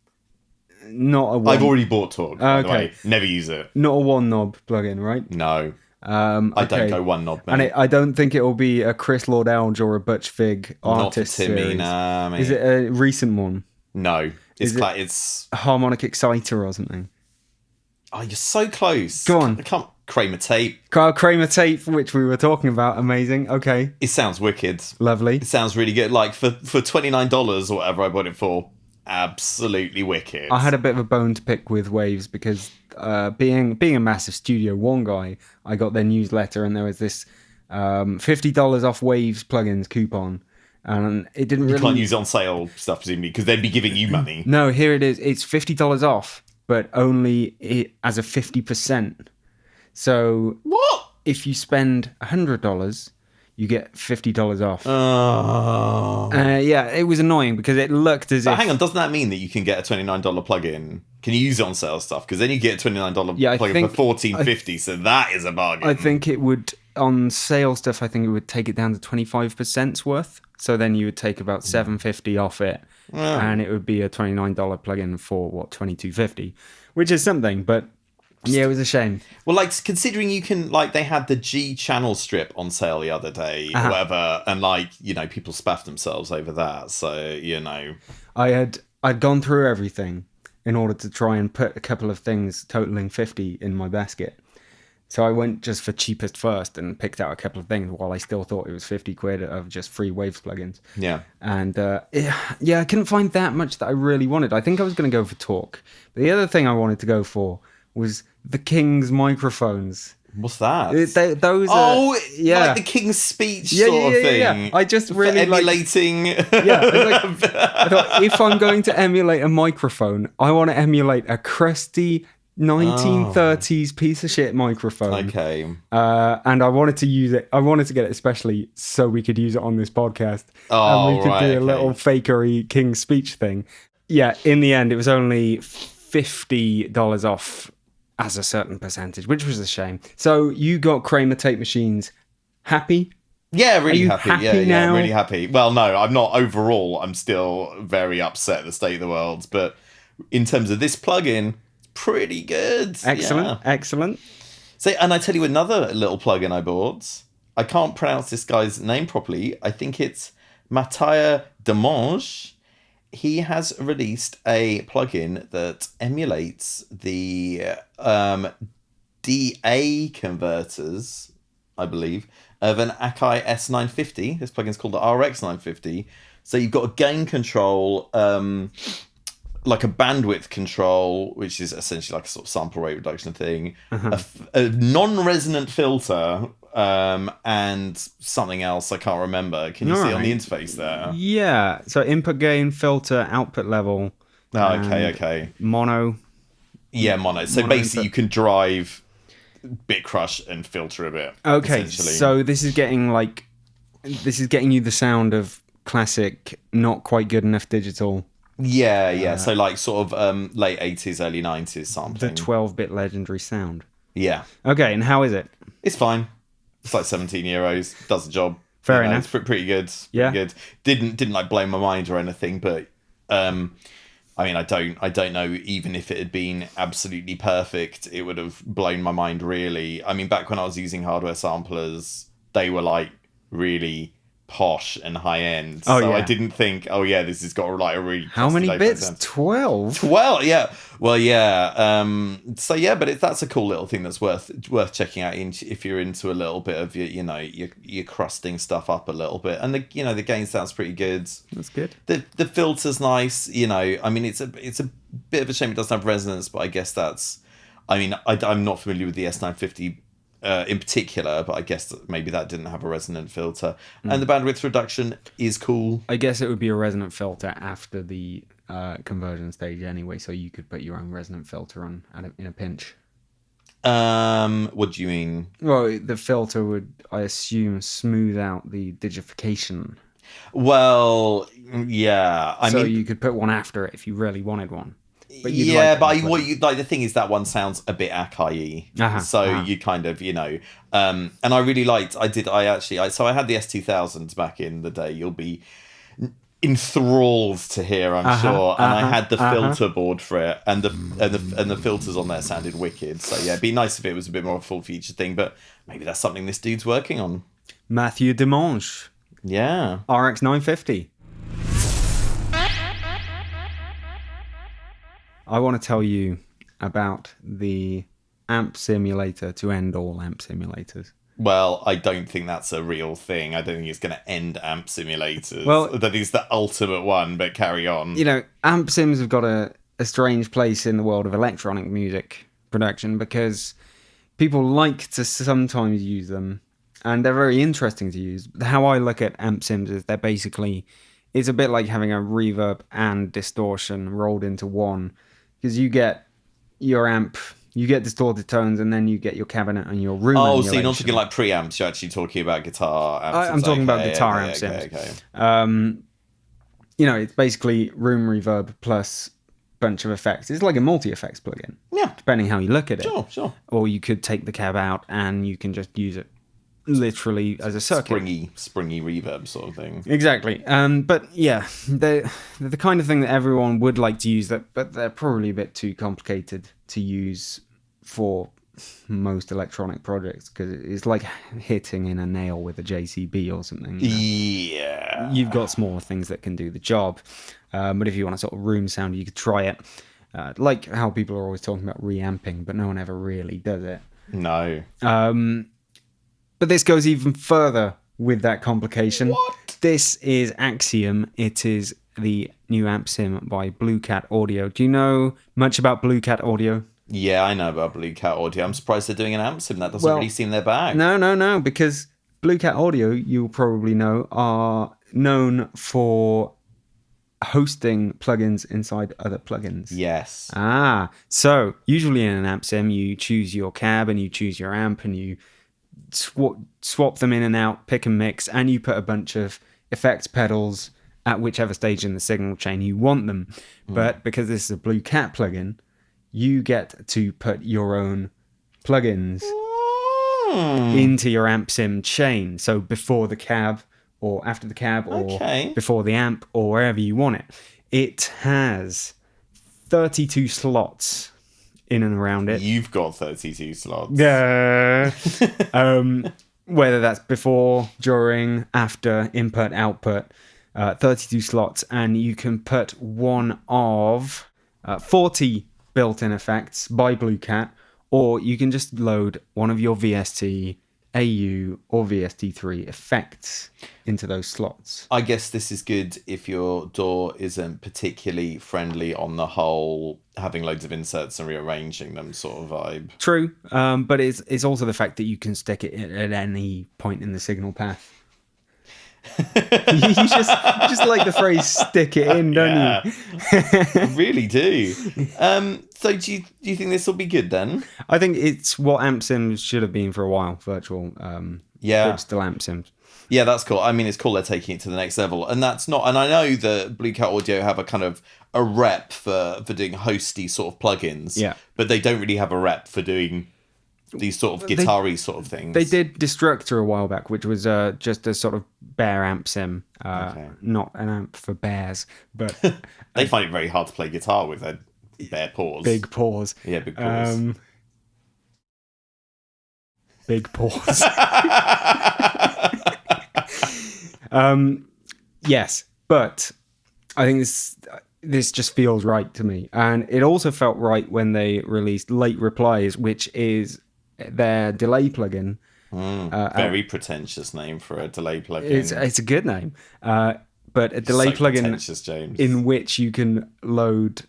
[SPEAKER 2] a one.
[SPEAKER 1] I've already bought Talk, by the way. Never use it.
[SPEAKER 2] Not a one knob plugin, right?
[SPEAKER 1] No. I don't go one knob, mate.
[SPEAKER 2] And I don't think it will be a Chris Lord Alge or a Butch Vig artist.
[SPEAKER 1] Not for Timmy,
[SPEAKER 2] series.
[SPEAKER 1] nah, mate.
[SPEAKER 2] Is it a recent one?
[SPEAKER 1] No. It's
[SPEAKER 2] a harmonic exciter or something.
[SPEAKER 1] Oh, you're so close.
[SPEAKER 2] Go on.
[SPEAKER 1] Kramer tape.
[SPEAKER 2] Kramer tape, which we were talking about. Amazing. Okay.
[SPEAKER 1] It sounds wicked.
[SPEAKER 2] Lovely.
[SPEAKER 1] It sounds really good. Like for $29 or whatever I bought it for, absolutely wicked.
[SPEAKER 2] I had a bit of a bone to pick with Waves because being a massive Studio One guy, I got their newsletter and there was this $50 off Waves plugins coupon. And it didn't really...
[SPEAKER 1] You can't use it on sale stuff, presumably, because they'd be giving you money.
[SPEAKER 2] No, here it is. It's $50 off, but only as a 50%. So...
[SPEAKER 1] What?
[SPEAKER 2] If you spend $100, you get $50 off.
[SPEAKER 1] Oh.
[SPEAKER 2] Yeah, it was annoying because it looked as if...
[SPEAKER 1] Hang on, doesn't that mean that you can get a $29 plugin? Can you use it on sale stuff? Because then you get a $29 plugin for $14.50, so that is a bargain.
[SPEAKER 2] I think it would... On sale stuff, I think it would take it down to 25% worth. So then you would take about $7.50 off it, and it would be a $29 plugin for $22.50, which is something. But yeah, it was a shame.
[SPEAKER 1] Well, like considering you can, like, they had the G channel strip on sale the other day, or whatever, and like people spaffed themselves over that. So
[SPEAKER 2] I'd gone through everything in order to try and put a couple of things totaling 50 in my basket. So I went just for cheapest first and picked out a couple of things while I still thought it was 50 quid of just free Waves plugins.
[SPEAKER 1] Yeah.
[SPEAKER 2] And I couldn't find that much that I really wanted. I think I was going to go for Talk. But the other thing I wanted to go for was the King's microphones.
[SPEAKER 1] What's that?
[SPEAKER 2] Those are...
[SPEAKER 1] like the King's Speech sort of thing.
[SPEAKER 2] Yeah. I just really
[SPEAKER 1] for emulating...
[SPEAKER 2] I thought, if I'm going to emulate a microphone, I want to emulate a crusty... 1930s piece of shit microphone.
[SPEAKER 1] Okay.
[SPEAKER 2] And I wanted to use it. I wanted to get it especially so we could use it on this podcast. And we could do a little fakery King's Speech thing. Yeah, in the end, it was only $50 off as a certain percentage, which was a shame. So you got Kramer tape machines. Happy?
[SPEAKER 1] Yeah, really happy.
[SPEAKER 2] Happy
[SPEAKER 1] yeah,
[SPEAKER 2] now?
[SPEAKER 1] really happy. Well, no, I'm not overall. I'm still very upset at the state of the world. But in terms of this plugin... pretty good.
[SPEAKER 2] Excellent.
[SPEAKER 1] So, and I tell you another little plugin I bought. I can't pronounce this guy's name properly. I think it's Mathieu Demange. He has released a plugin that emulates the DA converters, I believe, of an Akai S950. This plugin's called the RX950. So you've got a gain control... like a bandwidth control, which is essentially like a sort of sample rate reduction thing, a non-resonant filter, and something else I can't remember. Can you see on the interface there?
[SPEAKER 2] Yeah. So input gain, filter, output level.
[SPEAKER 1] Oh, okay.
[SPEAKER 2] Mono.
[SPEAKER 1] Yeah, mono. So basically you can drive bit crush and filter a bit.
[SPEAKER 2] Okay. So this is getting you the sound of classic, not quite good enough digital.
[SPEAKER 1] Yeah. So like sort of late 80s, early 90s sampling.
[SPEAKER 2] The 12-bit legendary sound.
[SPEAKER 1] Yeah.
[SPEAKER 2] Okay, and how is it?
[SPEAKER 1] It's fine. It's like €17. Does the job.
[SPEAKER 2] Fair enough.
[SPEAKER 1] It's pretty good.
[SPEAKER 2] Yeah.
[SPEAKER 1] Pretty good. Didn't like blow my mind or anything, but I mean, I don't know, even if it had been absolutely perfect, it would have blown my mind really. I mean, back when I was using hardware samplers, they were like really posh and high end. I didn't think, this has got like a really...
[SPEAKER 2] How many bits? 12?
[SPEAKER 1] 12, yeah. Well, yeah. But that's a cool little thing that's worth checking out if you're into a little bit of you're crusting stuff up a little bit. And the gain sounds pretty good.
[SPEAKER 2] That's good.
[SPEAKER 1] The filter's nice. I mean, it's a bit of a shame it doesn't have resonance, but I guess that's... I mean, I'm not familiar with the S950 in particular, but I guess that maybe that didn't have a resonant filter. And the bandwidth reduction is cool.
[SPEAKER 2] I guess it would be a resonant filter after the conversion stage anyway, so you could put your own resonant filter on in a pinch.
[SPEAKER 1] What do you mean?
[SPEAKER 2] Well, the filter would, I assume, smooth out the digification.
[SPEAKER 1] Well, yeah. I mean,
[SPEAKER 2] you could put one after it if you really wanted one.
[SPEAKER 1] But the thing is that one sounds a bit Akai-y. You kind of, and I really liked, I had the S2000s back in the day. You'll be enthralled to hear, I'm sure. And I had the filter board for it, and the filters on there sounded wicked. So yeah, it'd be nice if it was a bit more of a full feature thing, but maybe that's something this dude's working on.
[SPEAKER 2] Mathieu Demange.
[SPEAKER 1] Yeah.
[SPEAKER 2] RX 950. I want to tell you about the amp simulator to end all amp simulators.
[SPEAKER 1] Well, I don't think that's a real thing. I don't think it's going to end amp simulators.
[SPEAKER 2] Well,
[SPEAKER 1] that is the ultimate one, but carry on.
[SPEAKER 2] You know, amp sims have got a strange place in the world of electronic music production because people like to sometimes use them, and they're very interesting to use. How I look at amp sims is it's a bit like having a reverb and distortion rolled into one, because you get your amp, you get distorted tones, and then you get your cabinet and your room.
[SPEAKER 1] Oh, so you're not talking like preamps, you're actually talking about guitar amps.
[SPEAKER 2] I'm talking about guitar amp sims.
[SPEAKER 1] Okay.
[SPEAKER 2] You know, it's basically room reverb plus bunch of effects. It's like a multi-effects plugin.
[SPEAKER 1] Yeah.
[SPEAKER 2] Depending how you look at it.
[SPEAKER 1] Sure.
[SPEAKER 2] Or you could take the cab out and you can just use it literally as a circuit.
[SPEAKER 1] Springy reverb sort of thing.
[SPEAKER 2] Exactly. But yeah, they're the kind of thing that everyone would like to use, but they're probably a bit too complicated to use for most electronic projects, because it's like hitting in a nail with a JCB or something.
[SPEAKER 1] Yeah.
[SPEAKER 2] You've got smaller things that can do the job. But if you want a sort of room sound, you could try it. Like how people are always talking about reamping, but no one ever really does it.
[SPEAKER 1] No.
[SPEAKER 2] But this goes even further with that complication.
[SPEAKER 1] What?
[SPEAKER 2] This is Axiom. It is the new amp sim by Blue Cat Audio. Do you know much about Blue Cat Audio?
[SPEAKER 1] Yeah, I know about Blue Cat Audio. I'm surprised they're doing an amp sim. That doesn't really seem their bag.
[SPEAKER 2] No, because Blue Cat Audio, you'll probably know, are known for hosting plugins inside other plugins.
[SPEAKER 1] Yes.
[SPEAKER 2] So usually in an amp sim, you choose your cab and you choose your amp and you swap them in and out, pick and mix, and you put a bunch of effects pedals at whichever stage in the signal chain you want them. But because this is a Blue Cat plugin, you get to put your own plugins into your amp sim chain. So before the cab, or after the cab, or before the amp, or wherever you want it. It has 32 slots in and around it.
[SPEAKER 1] You've got 32 slots.
[SPEAKER 2] Yeah. Whether that's before, during, after, input, output, 32 slots, and you can put one of 40 built-in effects by Blue Cat, or you can just load one of your VST, AU, or VST3 effects into those slots.
[SPEAKER 1] I guess this is good if your DAW isn't particularly friendly on the whole having loads of inserts and rearranging them sort of vibe.
[SPEAKER 2] True, but it's also the fact that you can stick it at any point in the signal path. You just like the phrase "stick it in," don't you?
[SPEAKER 1] I really do. So do you think this will be good then?
[SPEAKER 2] I think it's what amp sims should have been for a while. Virtual, digital amp sims.
[SPEAKER 1] Yeah, that's cool. I mean, it's cool they're taking it to the next level, and that's not. And I know that Blue Cat Audio have a kind of a rep for doing hosty sort of plugins.
[SPEAKER 2] Yeah,
[SPEAKER 1] but they don't really have a rep for doing these sort of guitar-y sort of things.
[SPEAKER 2] They did Destructor a while back, which was just a sort of bear amp sim, not an amp for bears. But
[SPEAKER 1] they find it very hard to play guitar with their bare paws.
[SPEAKER 2] Big paws.
[SPEAKER 1] Yeah, big paws.
[SPEAKER 2] Big paws. Yes, but I think this just feels right to me. And it also felt right when they released Late Replies, which is their delay plugin.
[SPEAKER 1] Very pretentious name for a delay plugin.
[SPEAKER 2] It's a good name. But a delay plugin
[SPEAKER 1] James.
[SPEAKER 2] In which you can load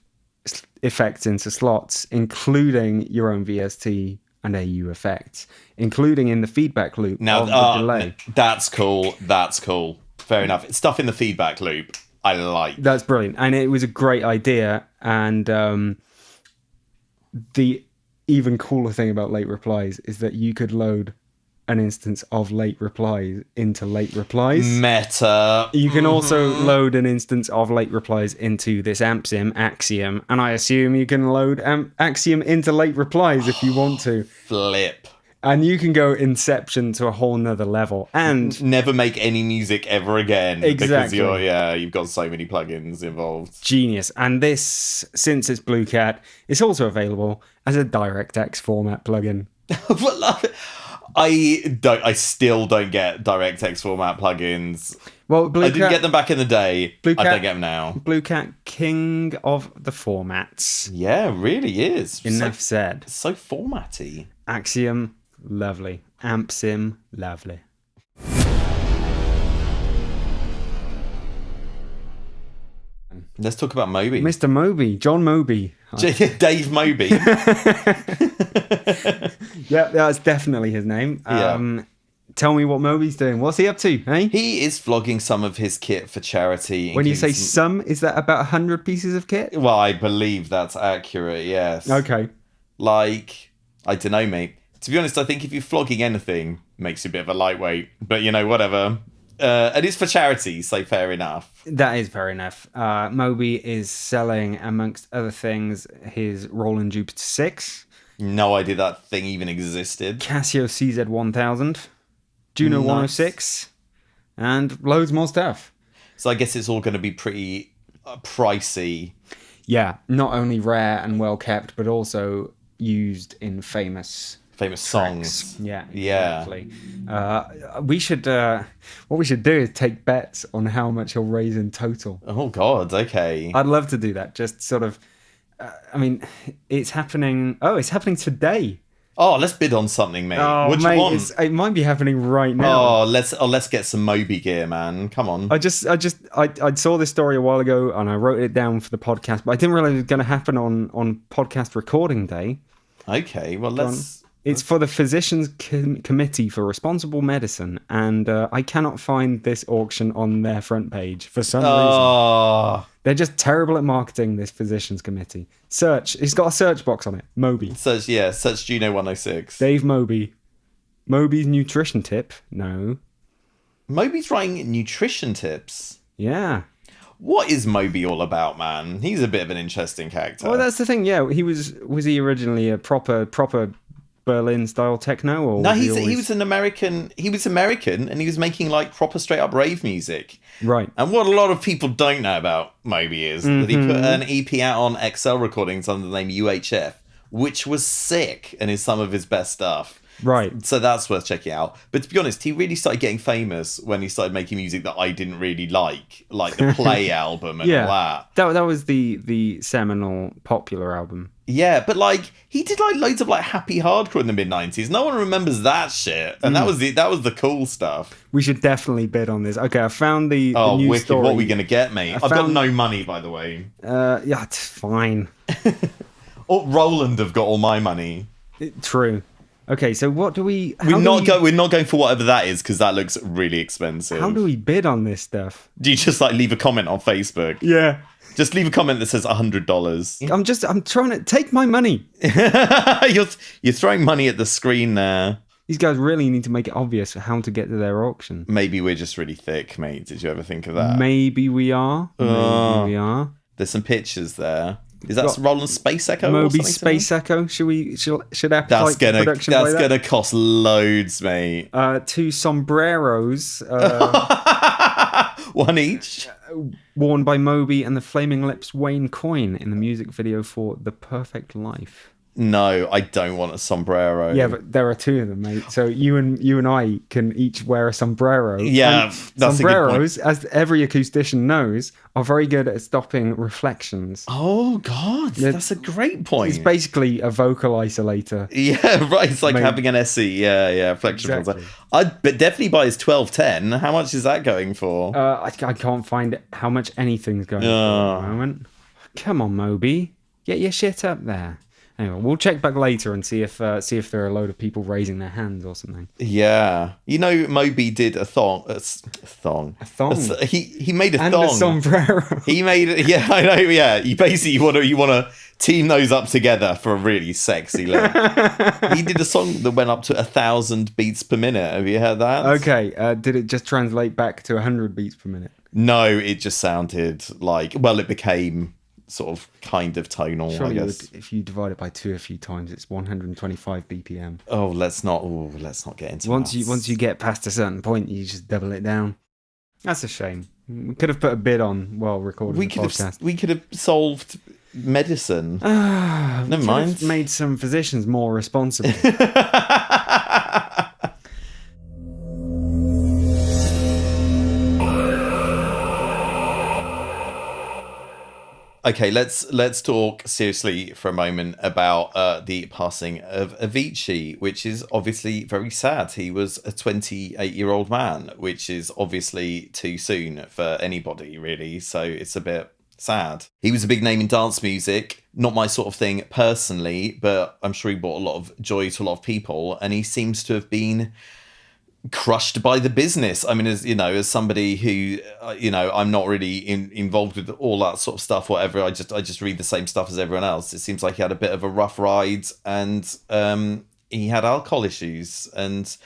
[SPEAKER 2] effects into slots, including your own VST and AU effects, including in the feedback loop of the delay.
[SPEAKER 1] That's cool. Fair enough. It's stuff in the feedback loop I like.
[SPEAKER 2] That's brilliant. And it was a great idea. And the even cooler thing about Late Replies is that you could load an instance of Late Replies into Late Replies.
[SPEAKER 1] Meta.
[SPEAKER 2] You can also load an instance of Late Replies into this amp sim, Axiom, and I assume you can load Axiom into Late Replies if you want to.
[SPEAKER 1] Flip.
[SPEAKER 2] And you can go Inception to a whole nother level and
[SPEAKER 1] never make any music ever again.
[SPEAKER 2] Exactly.
[SPEAKER 1] Because you've got so many plugins involved.
[SPEAKER 2] Genius. And this, since it's Blue Cat, it's also available as a DirectX format plugin.
[SPEAKER 1] I still don't get DirectX format plugins.
[SPEAKER 2] Well,
[SPEAKER 1] I didn't get them back in the day. I don't get them now.
[SPEAKER 2] Blue Cat, king of the formats.
[SPEAKER 1] Yeah, really is.
[SPEAKER 2] Enough said.
[SPEAKER 1] So formatty.
[SPEAKER 2] Axiom, lovely. AmpSim, lovely.
[SPEAKER 1] Let's talk about Moby.
[SPEAKER 2] Mr. Moby, John Moby.
[SPEAKER 1] Dave Moby.
[SPEAKER 2] Yeah, that's definitely his name.
[SPEAKER 1] Yeah.
[SPEAKER 2] Tell me what Moby's doing. What's he up to, eh?
[SPEAKER 1] He is vlogging some of his kit for charity.
[SPEAKER 2] When you say some, is that about 100 pieces of kit?
[SPEAKER 1] Well, I believe that's accurate, yes.
[SPEAKER 2] Okay.
[SPEAKER 1] Like, I don't know, mate. To be honest, I think if you're vlogging anything, it makes you a bit of a lightweight. But, whatever. And it's for charity, so fair enough.
[SPEAKER 2] That is fair enough. Moby is selling, amongst other things, his Roland Jupiter 6.
[SPEAKER 1] No idea that thing even existed.
[SPEAKER 2] Casio CZ1000. Juno 106. And loads more stuff.
[SPEAKER 1] So I guess it's all going to be pretty pricey.
[SPEAKER 2] Yeah, not only rare and well kept, but also used in famous
[SPEAKER 1] songs.
[SPEAKER 2] Yeah,
[SPEAKER 1] Yeah.
[SPEAKER 2] exactly. We should. What we should do is take bets on how much he'll raise in total.
[SPEAKER 1] Oh God, okay.
[SPEAKER 2] I'd love to do that. Just sort of. I mean, it's happening. Oh, it's happening today.
[SPEAKER 1] Oh, let's bid on something, mate.
[SPEAKER 2] Oh,
[SPEAKER 1] what do you want?
[SPEAKER 2] It might be happening right now.
[SPEAKER 1] Oh, let's get some Moby gear, man. Come on.
[SPEAKER 2] I saw this story a while ago and I wrote it down for the podcast, but I didn't realize it was going to happen on podcast recording day.
[SPEAKER 1] Okay, well let's.
[SPEAKER 2] It's for the Physicians Committee for Responsible Medicine, and I cannot find this auction on their front page for some reason. They're just terrible at marketing, this Physicians Committee. Search. It's got a search box on it. Moby.
[SPEAKER 1] Search Juno 106.
[SPEAKER 2] Dave Moby. Moby's nutrition tip. No.
[SPEAKER 1] Moby's writing nutrition tips.
[SPEAKER 2] Yeah.
[SPEAKER 1] What is Moby all about, man? He's a bit of an interesting character.
[SPEAKER 2] Well, that's the thing. Yeah, he was he originally a proper Berlin style techno, or
[SPEAKER 1] no, he was an American. He was American, and he was making like proper straight up rave music.
[SPEAKER 2] Right.
[SPEAKER 1] And what a lot of people don't know about Moby is that he put an EP out on XL Recordings under the name UHF, which was sick and is some of his best stuff.
[SPEAKER 2] Right.
[SPEAKER 1] So that's worth checking out. But to be honest, he really started getting famous when he started making music that I didn't really like the Play album and all that.
[SPEAKER 2] That was the seminal popular album.
[SPEAKER 1] Yeah, but like he did like loads of like happy hardcore in the mid-90s. No one remembers that shit. And that was the cool stuff.
[SPEAKER 2] We should definitely bid on this. Okay, I found the news
[SPEAKER 1] wicked.
[SPEAKER 2] story.
[SPEAKER 1] What are we gonna get, mate? I've got no money, by the way.
[SPEAKER 2] Yeah, it's fine.
[SPEAKER 1] Roland have got all my money.
[SPEAKER 2] True. Okay, so what do we...
[SPEAKER 1] We're not going for whatever that is, because that looks really expensive.
[SPEAKER 2] How do we bid on this stuff?
[SPEAKER 1] Do you just like leave a comment on Facebook?
[SPEAKER 2] Yeah.
[SPEAKER 1] Just leave a comment that says $100.
[SPEAKER 2] I'm trying to take my money.
[SPEAKER 1] You're throwing money at the screen there.
[SPEAKER 2] These guys really need to make it obvious how to get to their auction.
[SPEAKER 1] Maybe we're just really thick, mate. Did you ever think of that?
[SPEAKER 2] Maybe we are. Maybe we are.
[SPEAKER 1] There's some pictures there. Is that Roland Space Echo?
[SPEAKER 2] Moby Space Echo? Should Appetite Production
[SPEAKER 1] That's gonna cost loads, mate.
[SPEAKER 2] 2 sombreros.
[SPEAKER 1] One each.
[SPEAKER 2] Worn by Moby and the Flaming Lips Wayne Coyne in the music video for The Perfect Life.
[SPEAKER 1] No, I don't want a sombrero.
[SPEAKER 2] Yeah, but there are 2 of them, mate. So you and I can each wear a sombrero.
[SPEAKER 1] Yeah,
[SPEAKER 2] and
[SPEAKER 1] that's
[SPEAKER 2] sombreros,
[SPEAKER 1] a good point.
[SPEAKER 2] as every acoustician knows, are very good at stopping reflections.
[SPEAKER 1] Oh God, that's a great point.
[SPEAKER 2] It's basically a vocal isolator.
[SPEAKER 1] Yeah, right. It's like having an SE. Yeah, reflection.
[SPEAKER 2] Exactly.
[SPEAKER 1] I'd definitely buy his 1210. How much is that going for?
[SPEAKER 2] I can't find how much anything's going for at the moment. Come on, Moby, get your shit up there. Anyway, we'll check back later and see if there are a load of people raising their hands or something.
[SPEAKER 1] Yeah, Moby did a thong. A thong. He made a
[SPEAKER 2] and
[SPEAKER 1] thong.
[SPEAKER 2] And a sombrero.
[SPEAKER 1] He made it. Yeah, I know. Yeah, you basically you want to team those up together for a really sexy look. He did a song that went up to 1,000 beats per minute. Have you heard that?
[SPEAKER 2] Okay. Did it just translate back to 100 beats per minute?
[SPEAKER 1] No, it just sounded like. Well, it became sort of kind of tonal.
[SPEAKER 2] Surely
[SPEAKER 1] I guess
[SPEAKER 2] if you divide it by 2 a few times, it's 125 BPM.
[SPEAKER 1] Oh, let's not get into
[SPEAKER 2] once you get past a certain point, you just double it down. That's a shame. We could have put a bid on while recording the podcast.
[SPEAKER 1] We could have solved medicine. Never mind.
[SPEAKER 2] Made some physicians more responsible.
[SPEAKER 1] Okay, let's talk seriously for a moment about the passing of Avicii, which is obviously very sad. He was a 28-year-old man, which is obviously too soon for anybody, really. So it's a bit sad. He was a big name in dance music, not my sort of thing personally, but I'm sure he brought a lot of joy to a lot of people, and he seems to have been crushed by the business. I mean, as you know, as somebody who I'm not really involved with all that sort of stuff, whatever. I just read the same stuff as everyone else. It seems like he had a bit of a rough ride, and he had alcohol issues, and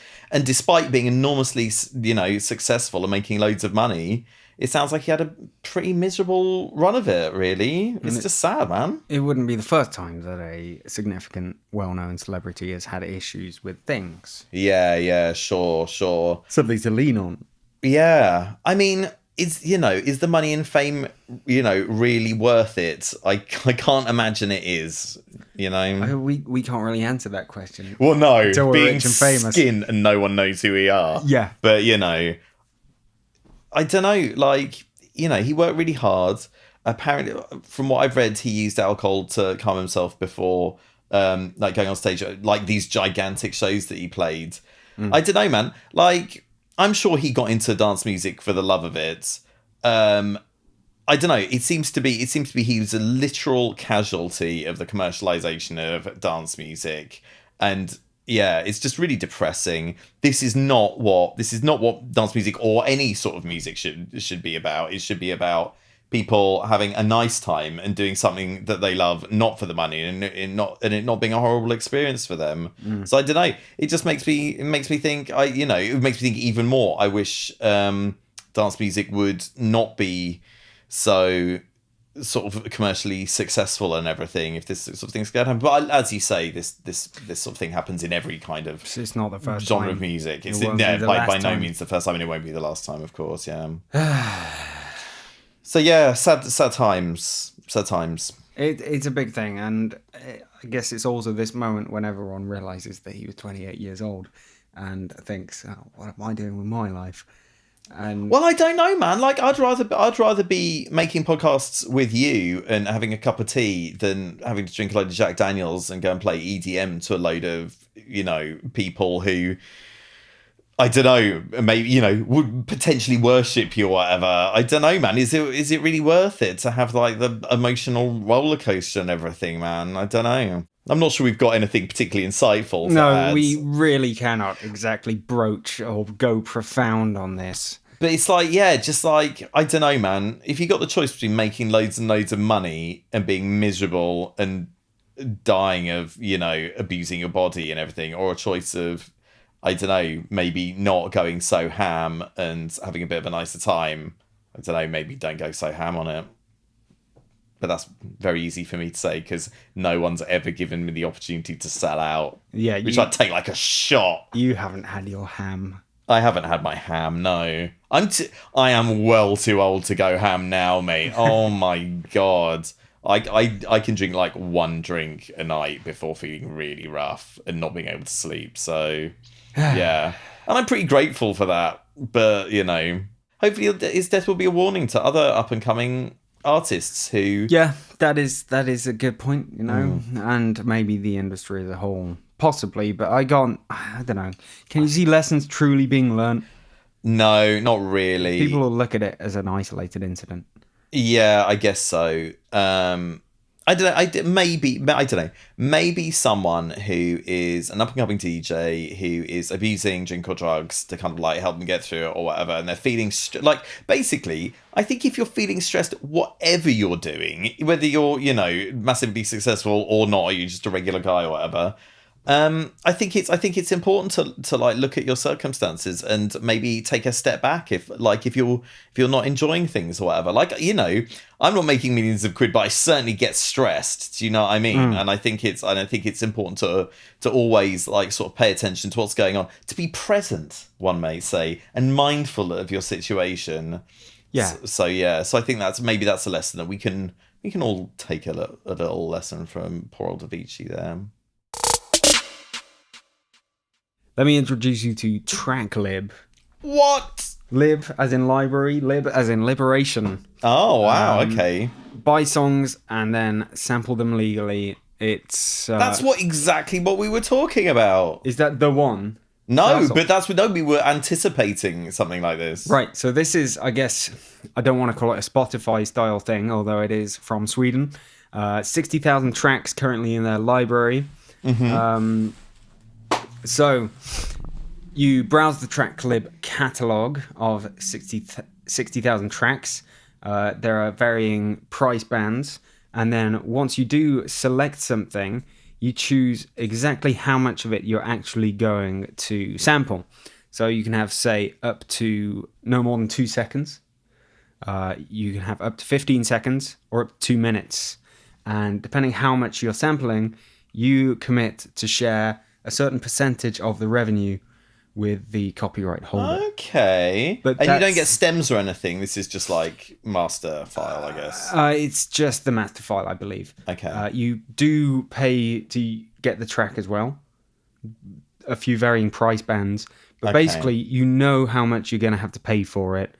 [SPEAKER 1] despite being enormously successful and making loads of money, it sounds like he had a pretty miserable run of it, really. It's just sad, man.
[SPEAKER 2] It wouldn't be the first time that a significant, well-known celebrity has had issues with things.
[SPEAKER 1] Yeah, sure.
[SPEAKER 2] Something to lean on.
[SPEAKER 1] Yeah. I mean, is the money and fame, really worth it? I can't imagine it is,
[SPEAKER 2] We can't really answer that question.
[SPEAKER 1] Well, no.
[SPEAKER 2] Until we're
[SPEAKER 1] being
[SPEAKER 2] rich and famous.
[SPEAKER 1] Skin and no one knows who we are.
[SPEAKER 2] Yeah.
[SPEAKER 1] But, I don't know, like, he worked really hard. Apparently, from what I've read, he used alcohol to calm himself before, like, going on stage, like these gigantic shows that he played. I don't know, man. Like, I'm sure he got into dance music for the love of it. I don't know. It seems to be he was a literal casualty of the commercialization of dance music, and yeah, it's just really depressing. This is not what dance music or any sort of music should be about. It should be about people having a nice time and doing something that they love, not for the money, and it not being a horrible experience for them. So I don't know. It just makes me think. It makes me think even more. I wish dance music would not be so sort of commercially successful and everything, if this sort of thing's going to happen. But as you say, this sort of thing happens in every kind of
[SPEAKER 2] It's not the first
[SPEAKER 1] genre
[SPEAKER 2] time.
[SPEAKER 1] of music. It's
[SPEAKER 2] By
[SPEAKER 1] no means the first time, and it won't be the last time, of course. Yeah. So yeah, sad times.
[SPEAKER 2] It's a big thing, and I guess it's also this moment when everyone realizes that he was 28 years old and thinks, oh, what am I doing with my life? And
[SPEAKER 1] well, I don't know, man. Like, I'd rather be making podcasts with you and having a cup of tea than having to drink a load of Jack Daniels and go and play EDM to a load of people who, I don't know, maybe would potentially worship you or whatever. I don't know, man. Is it really worth it to have like the emotional roller coaster and everything, man? I don't know. I'm not sure we've got anything particularly insightful.
[SPEAKER 2] No, we really cannot exactly broach or go profound on this.
[SPEAKER 1] But it's like, yeah, just like, I don't know, man. If you got the choice between making loads and loads of money and being miserable and dying of, abusing your body and everything, or a choice of, I don't know, maybe not going so ham and having a bit of a nicer time, I don't know, maybe don't go so ham on it. But that's very easy for me to say because no one's ever given me the opportunity to sell out.
[SPEAKER 2] Yeah,
[SPEAKER 1] which I'd take like a shot.
[SPEAKER 2] You haven't had your ham.
[SPEAKER 1] I haven't had my ham, no. I am well too old to go ham now, mate. Oh my god. I can drink like one drink a night before feeling really rough and not being able to sleep. So, yeah. And I'm pretty grateful for that. But, hopefully his death will be a warning to other up-and-coming artists who...
[SPEAKER 2] Yeah, that is a good point, and maybe the industry as a whole, possibly, but I don't know. Can you see lessons truly being learned?
[SPEAKER 1] No, not really.
[SPEAKER 2] People will look at it as an isolated incident.
[SPEAKER 1] Yeah, I guess so. I don't know. Maybe someone who is an up-and-coming DJ who is abusing drink or drugs to kind of like help them get through it or whatever, and they're feeling basically, I think if you're feeling stressed, whatever you're doing, whether you're massively successful or not, or you're just a regular guy or whatever. I think it's important to like look at your circumstances and maybe take a step back if you're not enjoying things or whatever. I'm not making millions of quid, but I certainly get stressed. Do you know what I mean? And I think it's important to always like sort of pay attention to what's going on, to be present, one may say, and mindful of your situation.
[SPEAKER 2] Yeah.
[SPEAKER 1] So I think that's a lesson that we can all take a little lesson from poor old Avicii there.
[SPEAKER 2] Let me introduce you to TrackLib.
[SPEAKER 1] What?
[SPEAKER 2] Lib as in library, lib as in liberation.
[SPEAKER 1] Oh, wow, okay.
[SPEAKER 2] Buy songs and then sample them legally. It's
[SPEAKER 1] That's exactly what we were talking about.
[SPEAKER 2] Is that the one?
[SPEAKER 1] No, but we were anticipating something like this.
[SPEAKER 2] Right, so this is, I guess, I don't want to call it a Spotify style thing, although it is from Sweden. 60,000 tracks currently in their library.
[SPEAKER 1] Mm-hmm.
[SPEAKER 2] So you browse the Tracklib catalog of 60,000 tracks. There are varying price bands. And then once you do select something, you choose exactly how much of it you're actually going to sample. So you can have, say, up to no more than 2 seconds. You can have up to 15 seconds or up to 2 minutes. And depending how much you're sampling, you commit to share a certain percentage of the revenue with the copyright holder.
[SPEAKER 1] Okay. And you don't get stems or anything. This is just like master file, I guess.
[SPEAKER 2] It's just the master file, I believe.
[SPEAKER 1] Okay.
[SPEAKER 2] You do pay to get the track as well. A few varying price bands. But basically, you know how much you're going to have to pay for it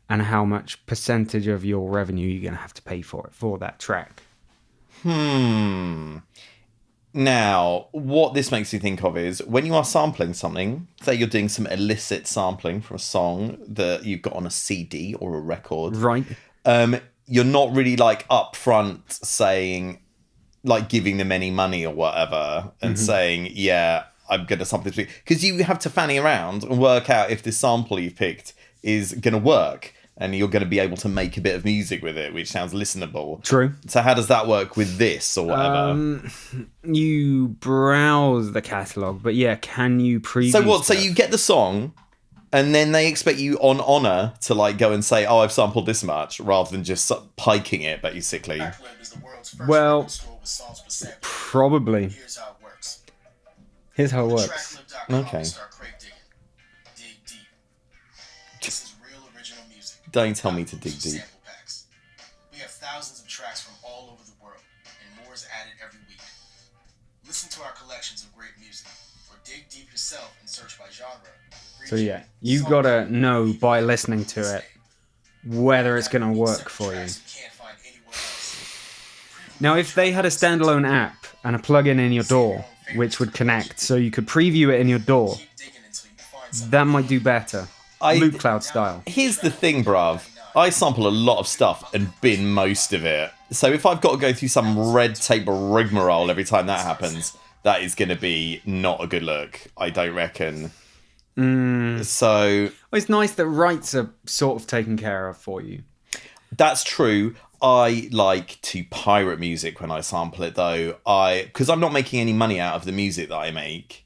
[SPEAKER 2] and how much percentage of your revenue you're going to have to pay for it, for that track.
[SPEAKER 1] Now, what this makes me think of is when you are sampling something, say you're doing some illicit sampling from a song that you've got on a CD or a record.
[SPEAKER 2] Right.
[SPEAKER 1] You're not really like upfront saying, like giving them any money or whatever and saying, yeah, I'm going to sample this. Because you have to fanny around and work out if this sample you've picked is going to work. And you're going to be able to make a bit of music with it, which sounds listenable.
[SPEAKER 2] True.
[SPEAKER 1] So how does that work with this or whatever?
[SPEAKER 2] You browse the catalogue, but yeah, can you preview
[SPEAKER 1] So what?
[SPEAKER 2] stuff?
[SPEAKER 1] So you get the song, and then they expect you on honour to like go and say, "Oh, I've sampled this much," rather than just piking it, basically.
[SPEAKER 2] Well, probably. Here's how it works.
[SPEAKER 1] Okay. Don't tell me to dig deep.
[SPEAKER 3] We have thousands of tracks from all over the world, and more is added every week. Listen to our collections of great music, or dig deep yourself and search by genre.
[SPEAKER 2] So yeah, you gotta know by listening to it whether it's gonna work for you. Now, if they had a standalone app and a plugin in your DAW, which would connect so you could preview it in your DAW, that might do better. Loop Cloud style.
[SPEAKER 1] Here's the thing, bruv. I sample a lot of stuff and bin most of it. So if I've got to go through some red tape rigmarole every time that happens, that is going to be not a good look. I don't reckon. So...
[SPEAKER 2] Well, it's nice that rights are sort of taken care of for you.
[SPEAKER 1] That's true. I like to pirate music when I sample it, though. Because I'm not making any money out of the music that I make.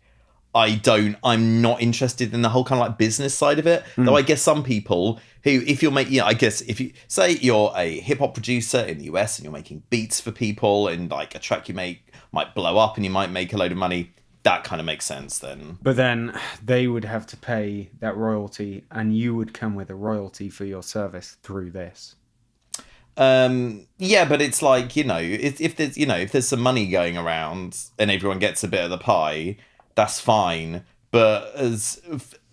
[SPEAKER 1] I'm not interested in the whole kind of like business side of it. Though I guess some people who, if you're making, I guess if you say you're a hip hop producer in the US and you're making beats for people and like a track you make might blow up and you might make a load of money, that kind of makes sense then.
[SPEAKER 2] But then they would have to pay that royalty and you would come with a royalty for your service through this.
[SPEAKER 1] Yeah, but it's like, if there's some money going around and everyone gets a bit of the pie, that's fine. But as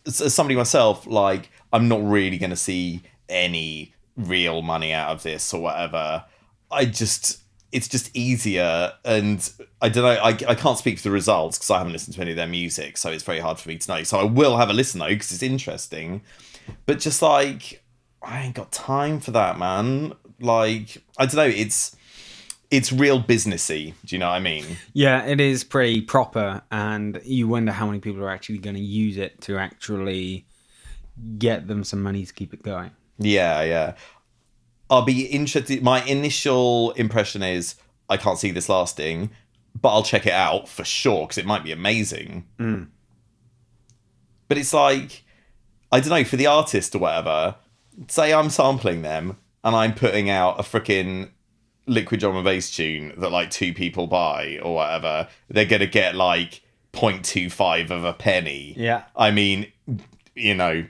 [SPEAKER 1] somebody myself, like, I'm not really going to see any real money out of this or whatever. It's just easier. And I don't know, I can't speak for the results because I haven't listened to any of their music. So it's very hard for me to know. So I will have a listen though, because it's interesting. But just like, I ain't got time for that, man. Like, I don't know, it's real businessy. Do you know what I mean?
[SPEAKER 2] Yeah, it is pretty proper, and you wonder how many people are actually going to use it to actually get them some money to keep it going.
[SPEAKER 1] Yeah. I'll be interested. My initial impression is I can't see this lasting, but I'll check it out for sure because it might be amazing. But it's like, I don't know, for the artist or whatever, say I'm sampling them and I'm putting out a freaking liquid drum and bass tune that like 2 people buy or whatever, they're gonna get like 0.25 of a penny.
[SPEAKER 2] Yeah.
[SPEAKER 1] I mean, do you know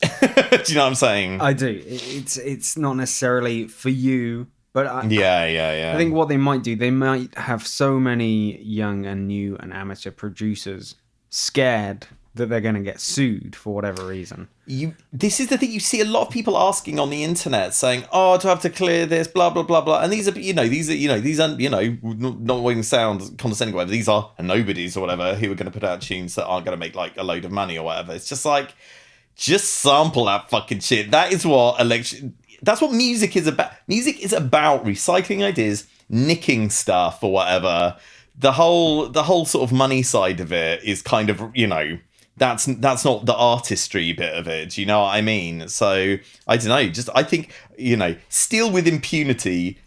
[SPEAKER 1] what I'm saying?
[SPEAKER 2] I do. It's not necessarily for you, but
[SPEAKER 1] Yeah.
[SPEAKER 2] I think what they might do, they might have so many young and new and amateur producers scared that they're going to get sued for whatever reason.
[SPEAKER 1] This is the thing, you see a lot of people asking on the internet saying, "Oh, do I have to clear this? Blah blah blah blah." And these are not wanting to sound condescending, or whatever. These are nobodies or whatever who are going to put out tunes that aren't going to make like a load of money or whatever. It's just like, just sample that fucking shit. That is what That's what music is about. Music is about recycling ideas, nicking stuff or whatever. The whole sort of money side of it is kind of, that's not the artistry bit of it. Do you know what I mean? So I don't know. I think, steal with impunity.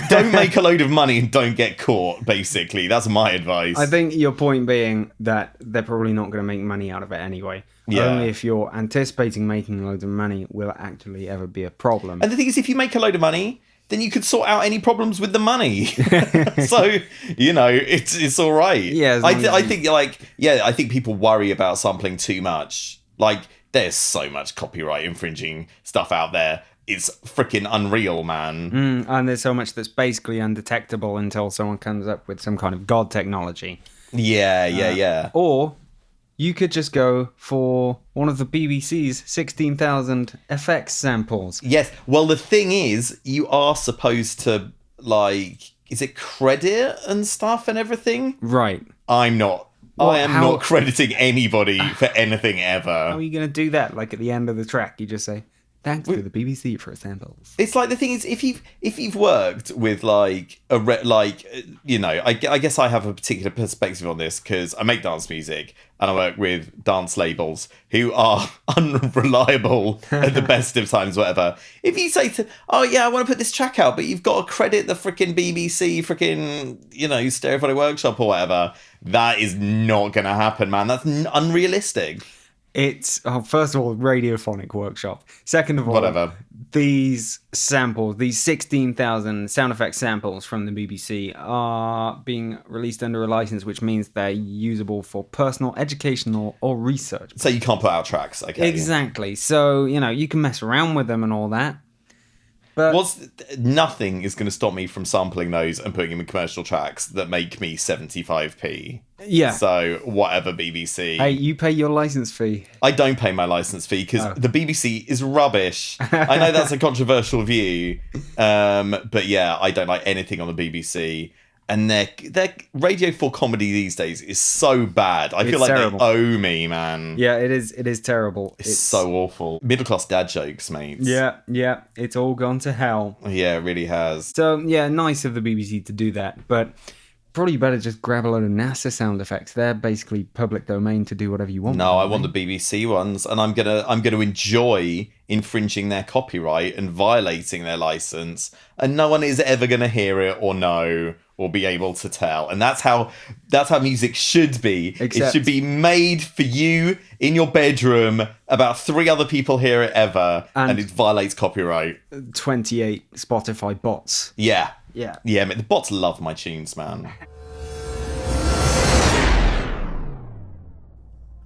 [SPEAKER 1] Don't make a load of money and don't get caught. Basically, that's my advice.
[SPEAKER 2] I think your point being that they're probably not going to make money out of it anyway. Yeah. Only if you're anticipating making loads of money will it actually ever be a problem.
[SPEAKER 1] And the thing is, if you make a load of money, then you could sort out any problems with the money. So, it's all right.
[SPEAKER 2] Yeah,
[SPEAKER 1] I think people worry about sampling too much. Like, there's so much copyright infringing stuff out there. It's freaking unreal, man.
[SPEAKER 2] And there's so much that's basically undetectable until someone comes up with some kind of god technology.
[SPEAKER 1] Yeah.
[SPEAKER 2] Or you could just go for one of the BBC's 16,000 FX samples.
[SPEAKER 1] Yes. Well, the thing is, you are supposed to, is it credit and stuff and everything?
[SPEAKER 2] Right.
[SPEAKER 1] I'm not. I am not crediting anybody for anything ever.
[SPEAKER 2] How are you going to do that? Like at the end of the track, you just say, "Thanks to the BBC for samples."
[SPEAKER 1] It's like, the thing is, if you've worked with I guess I have a particular perspective on this because I make dance music and I work with dance labels who are unreliable at the best of times, whatever. If you say I want to put this track out, but you've got to credit the freaking BBC, Stereophonic Workshop or whatever, that is not going to happen, man. That's unrealistic.
[SPEAKER 2] It's, first of all, Radiophonic Workshop. Second of all,
[SPEAKER 1] whatever.
[SPEAKER 2] These samples, these 16,000 sound effects samples from the BBC are being released under a license, which means they're usable for personal, educational, or research.
[SPEAKER 1] So you can't put out tracks, okay?
[SPEAKER 2] Exactly. So, you can mess around with them and all that. But
[SPEAKER 1] nothing is going to stop me from sampling those and putting them in commercial tracks that make me 75p.
[SPEAKER 2] Yeah.
[SPEAKER 1] So whatever, BBC.
[SPEAKER 2] Hey, you pay your license fee.
[SPEAKER 1] I don't pay my license fee because the BBC is rubbish. I know that's a controversial view, but yeah, I don't like anything on the BBC. And their Radio 4 comedy these days is so bad. I feel like terrible. They owe me, man.
[SPEAKER 2] Yeah, it is. It is terrible.
[SPEAKER 1] It's so awful. Middle class dad jokes, mate.
[SPEAKER 2] Yeah. It's all gone to hell.
[SPEAKER 1] Yeah, it really has.
[SPEAKER 2] So yeah, nice of the BBC to do that, but probably better just grab a load of NASA sound effects. They're basically public domain to do whatever you want.
[SPEAKER 1] No, I want the BBC ones, and I'm gonna enjoy infringing their copyright and violating their license, and no one is ever gonna hear it or know or be able to tell. And that's how music should be. It should be made for you in your bedroom. About 3 other people hear it ever, and it violates copyright.
[SPEAKER 2] 28 Spotify bots.
[SPEAKER 1] Yeah.
[SPEAKER 2] Yeah,
[SPEAKER 1] mate, the bots love my tunes, man.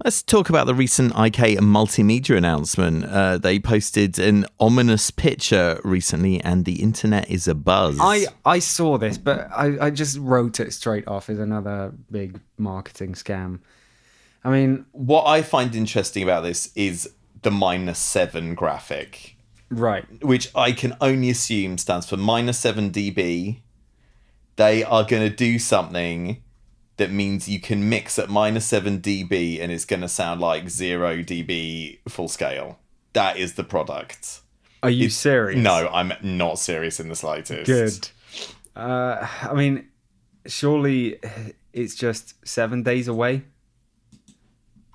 [SPEAKER 1] Let's talk about the recent IK multimedia announcement. They posted an ominous picture recently, and the internet is abuzz.
[SPEAKER 2] I saw this, but I just wrote it straight off as another big marketing scam. I mean,
[SPEAKER 1] what I find interesting about this is the -7 graphic.
[SPEAKER 2] Right.
[SPEAKER 1] Which I can only assume stands for -7 dB. They are going to do something that means you can mix at -7 dB and it's going to sound like 0 dB full scale. That is the product.
[SPEAKER 2] Are you serious?
[SPEAKER 1] No, I'm not serious in the slightest.
[SPEAKER 2] Good. I mean, surely it's just 7 days away.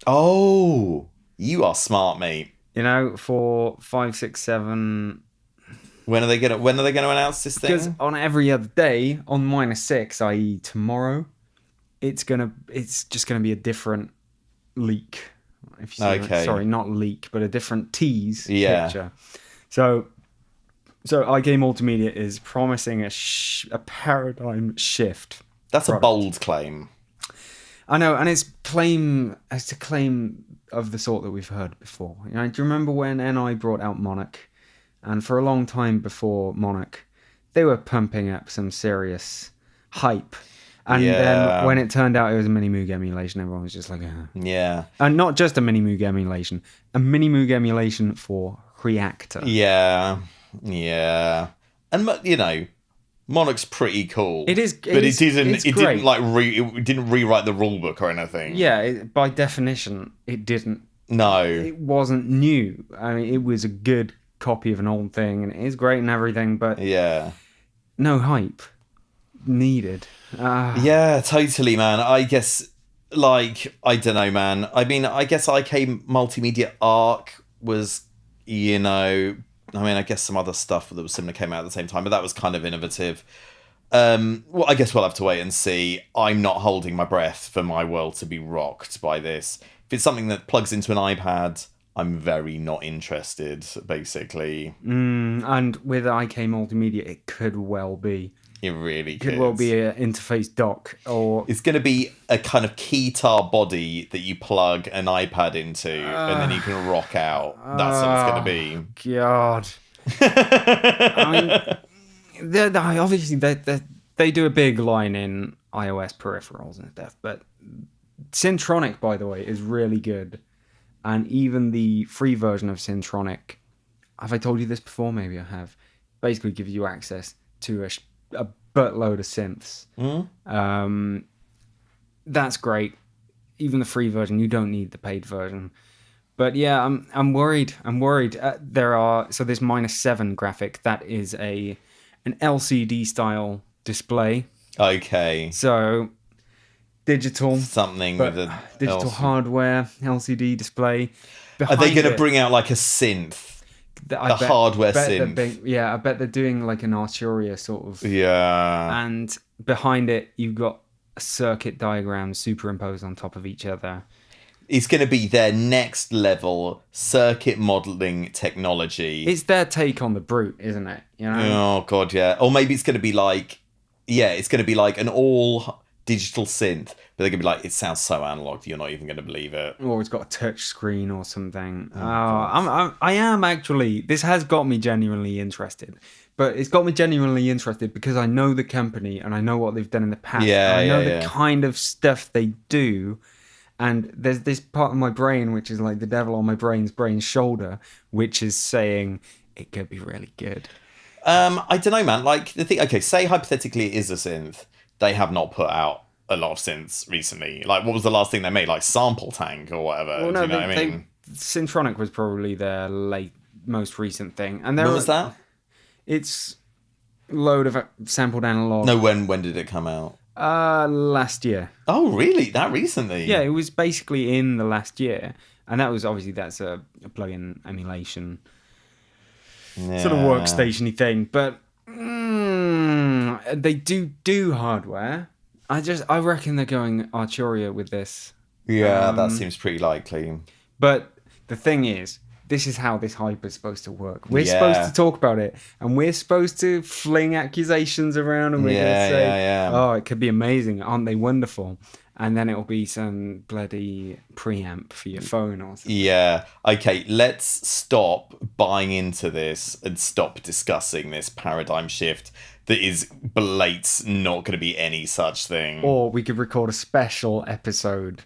[SPEAKER 1] Oh, you are smart, mate.
[SPEAKER 2] For 5, 6, 7.
[SPEAKER 1] When are they gonna announce this thing?
[SPEAKER 2] Because on every other day, on -6, i.e. tomorrow, it's just gonna be a different leak. If you see sorry, not leak, but a different tease picture. So IK Multimedia is promising a paradigm shift.
[SPEAKER 1] That's a bold claim.
[SPEAKER 2] I know, and it's a claim of the sort that we've heard before. Do you remember when NI brought out Monarch? And for a long time before Monarch, they were pumping up some serious hype. And
[SPEAKER 1] Yeah.
[SPEAKER 2] then when it turned out it was a Mini-Moog emulation, everyone was just like,
[SPEAKER 1] Yeah.
[SPEAKER 2] And not just a Mini-Moog emulation, a Mini-Moog emulation for Reactor.
[SPEAKER 1] Yeah. Yeah. And, you know, Monarch's pretty cool.
[SPEAKER 2] It is,
[SPEAKER 1] but
[SPEAKER 2] it
[SPEAKER 1] didn't
[SPEAKER 2] great.
[SPEAKER 1] like it didn't rewrite the rule book or anything.
[SPEAKER 2] Yeah, by definition, it didn't.
[SPEAKER 1] No.
[SPEAKER 2] It wasn't new. I mean, it was a good copy of an old thing, and it is great and everything, but
[SPEAKER 1] Yeah.
[SPEAKER 2] no hype needed.
[SPEAKER 1] Yeah, totally, man. I guess, like, I don't know, man. I mean, I guess IK Multimedia Arc was, you know, I mean, I guess some other stuff that was similar came out at the same time, but that was kind of innovative. Well, I guess we'll have to wait and see. I'm not holding my breath for my world to be rocked by this. If it's something that plugs into an iPad, I'm very not interested, basically.
[SPEAKER 2] And with IK Multimedia, it could well be.
[SPEAKER 1] It really
[SPEAKER 2] Could well be an interface dock, or
[SPEAKER 1] it's going to be a kind of keytar body that you plug an iPad into, and then you can rock out. That's what it's going to be.
[SPEAKER 2] God. I mean, obviously they do a big line in iOS peripherals and stuff, but Syntronic, by the way, is really good. And even the free version of Syntronic, have I told you this before? Maybe I have. Basically gives you access to a buttload of synths. That's great. Even the free version, you don't need the paid version. But yeah, I'm worried. So this -7 graphic, that is an LCD style display.
[SPEAKER 1] Okay.
[SPEAKER 2] So digital,
[SPEAKER 1] Something
[SPEAKER 2] but
[SPEAKER 1] with a
[SPEAKER 2] digital hardware LCD display.
[SPEAKER 1] Are they going to
[SPEAKER 2] Behind
[SPEAKER 1] bring out like a synth?
[SPEAKER 2] I bet-
[SPEAKER 1] hardware
[SPEAKER 2] bet
[SPEAKER 1] synth?
[SPEAKER 2] I bet they're doing like an Arturia sort of.
[SPEAKER 1] Yeah.
[SPEAKER 2] And behind it, you've got a circuit diagram superimposed on top of each other.
[SPEAKER 1] It's going to be their next level circuit modeling technology.
[SPEAKER 2] It's their take on the Brute, isn't it? You know?
[SPEAKER 1] Oh, God, yeah. Or maybe it's going to be like, it's going to be like an all digital synth, but they're going to be like, it sounds so analog, you're not even going to believe it.
[SPEAKER 2] Or it's got a touch screen or something. I am actually, this has got me genuinely interested. But it's got me genuinely interested because I know the company and I know what they've done in the past.
[SPEAKER 1] Yeah,
[SPEAKER 2] I know
[SPEAKER 1] yeah,
[SPEAKER 2] the kind of stuff they do. And there's this part of my brain, which is like the devil on my brain's shoulder, which is saying it could be really good.
[SPEAKER 1] I don't know, man. Like, the thing, okay, say hypothetically it is a synth. They have not put out a lot of synths recently. Like, what was the last thing they made? Like, Sample Tank or whatever.
[SPEAKER 2] Well, no,
[SPEAKER 1] do you know what I mean?
[SPEAKER 2] Syntronic was probably their most recent thing. And
[SPEAKER 1] When was that?
[SPEAKER 2] It's a load of sampled analog.
[SPEAKER 1] No, when did it come out?
[SPEAKER 2] Last year.
[SPEAKER 1] Oh, really? That recently?
[SPEAKER 2] Yeah, it was basically in the last year. And that was obviously, that's a plug-in emulation sort of workstation-y thing. But they do hardware. I reckon they're going Arturia with this.
[SPEAKER 1] Yeah, that seems pretty likely.
[SPEAKER 2] But the thing is, this is how this hype is supposed to work. We're supposed to talk about it, and we're supposed to fling accusations around, and we're going to say, oh, it could be amazing. Aren't they wonderful? And then it'll be some bloody preamp for your phone or something.
[SPEAKER 1] Yeah. Okay, let's stop buying into this and stop discussing this paradigm shift that is blate's not going to be any such thing.
[SPEAKER 2] Or we could record a special episode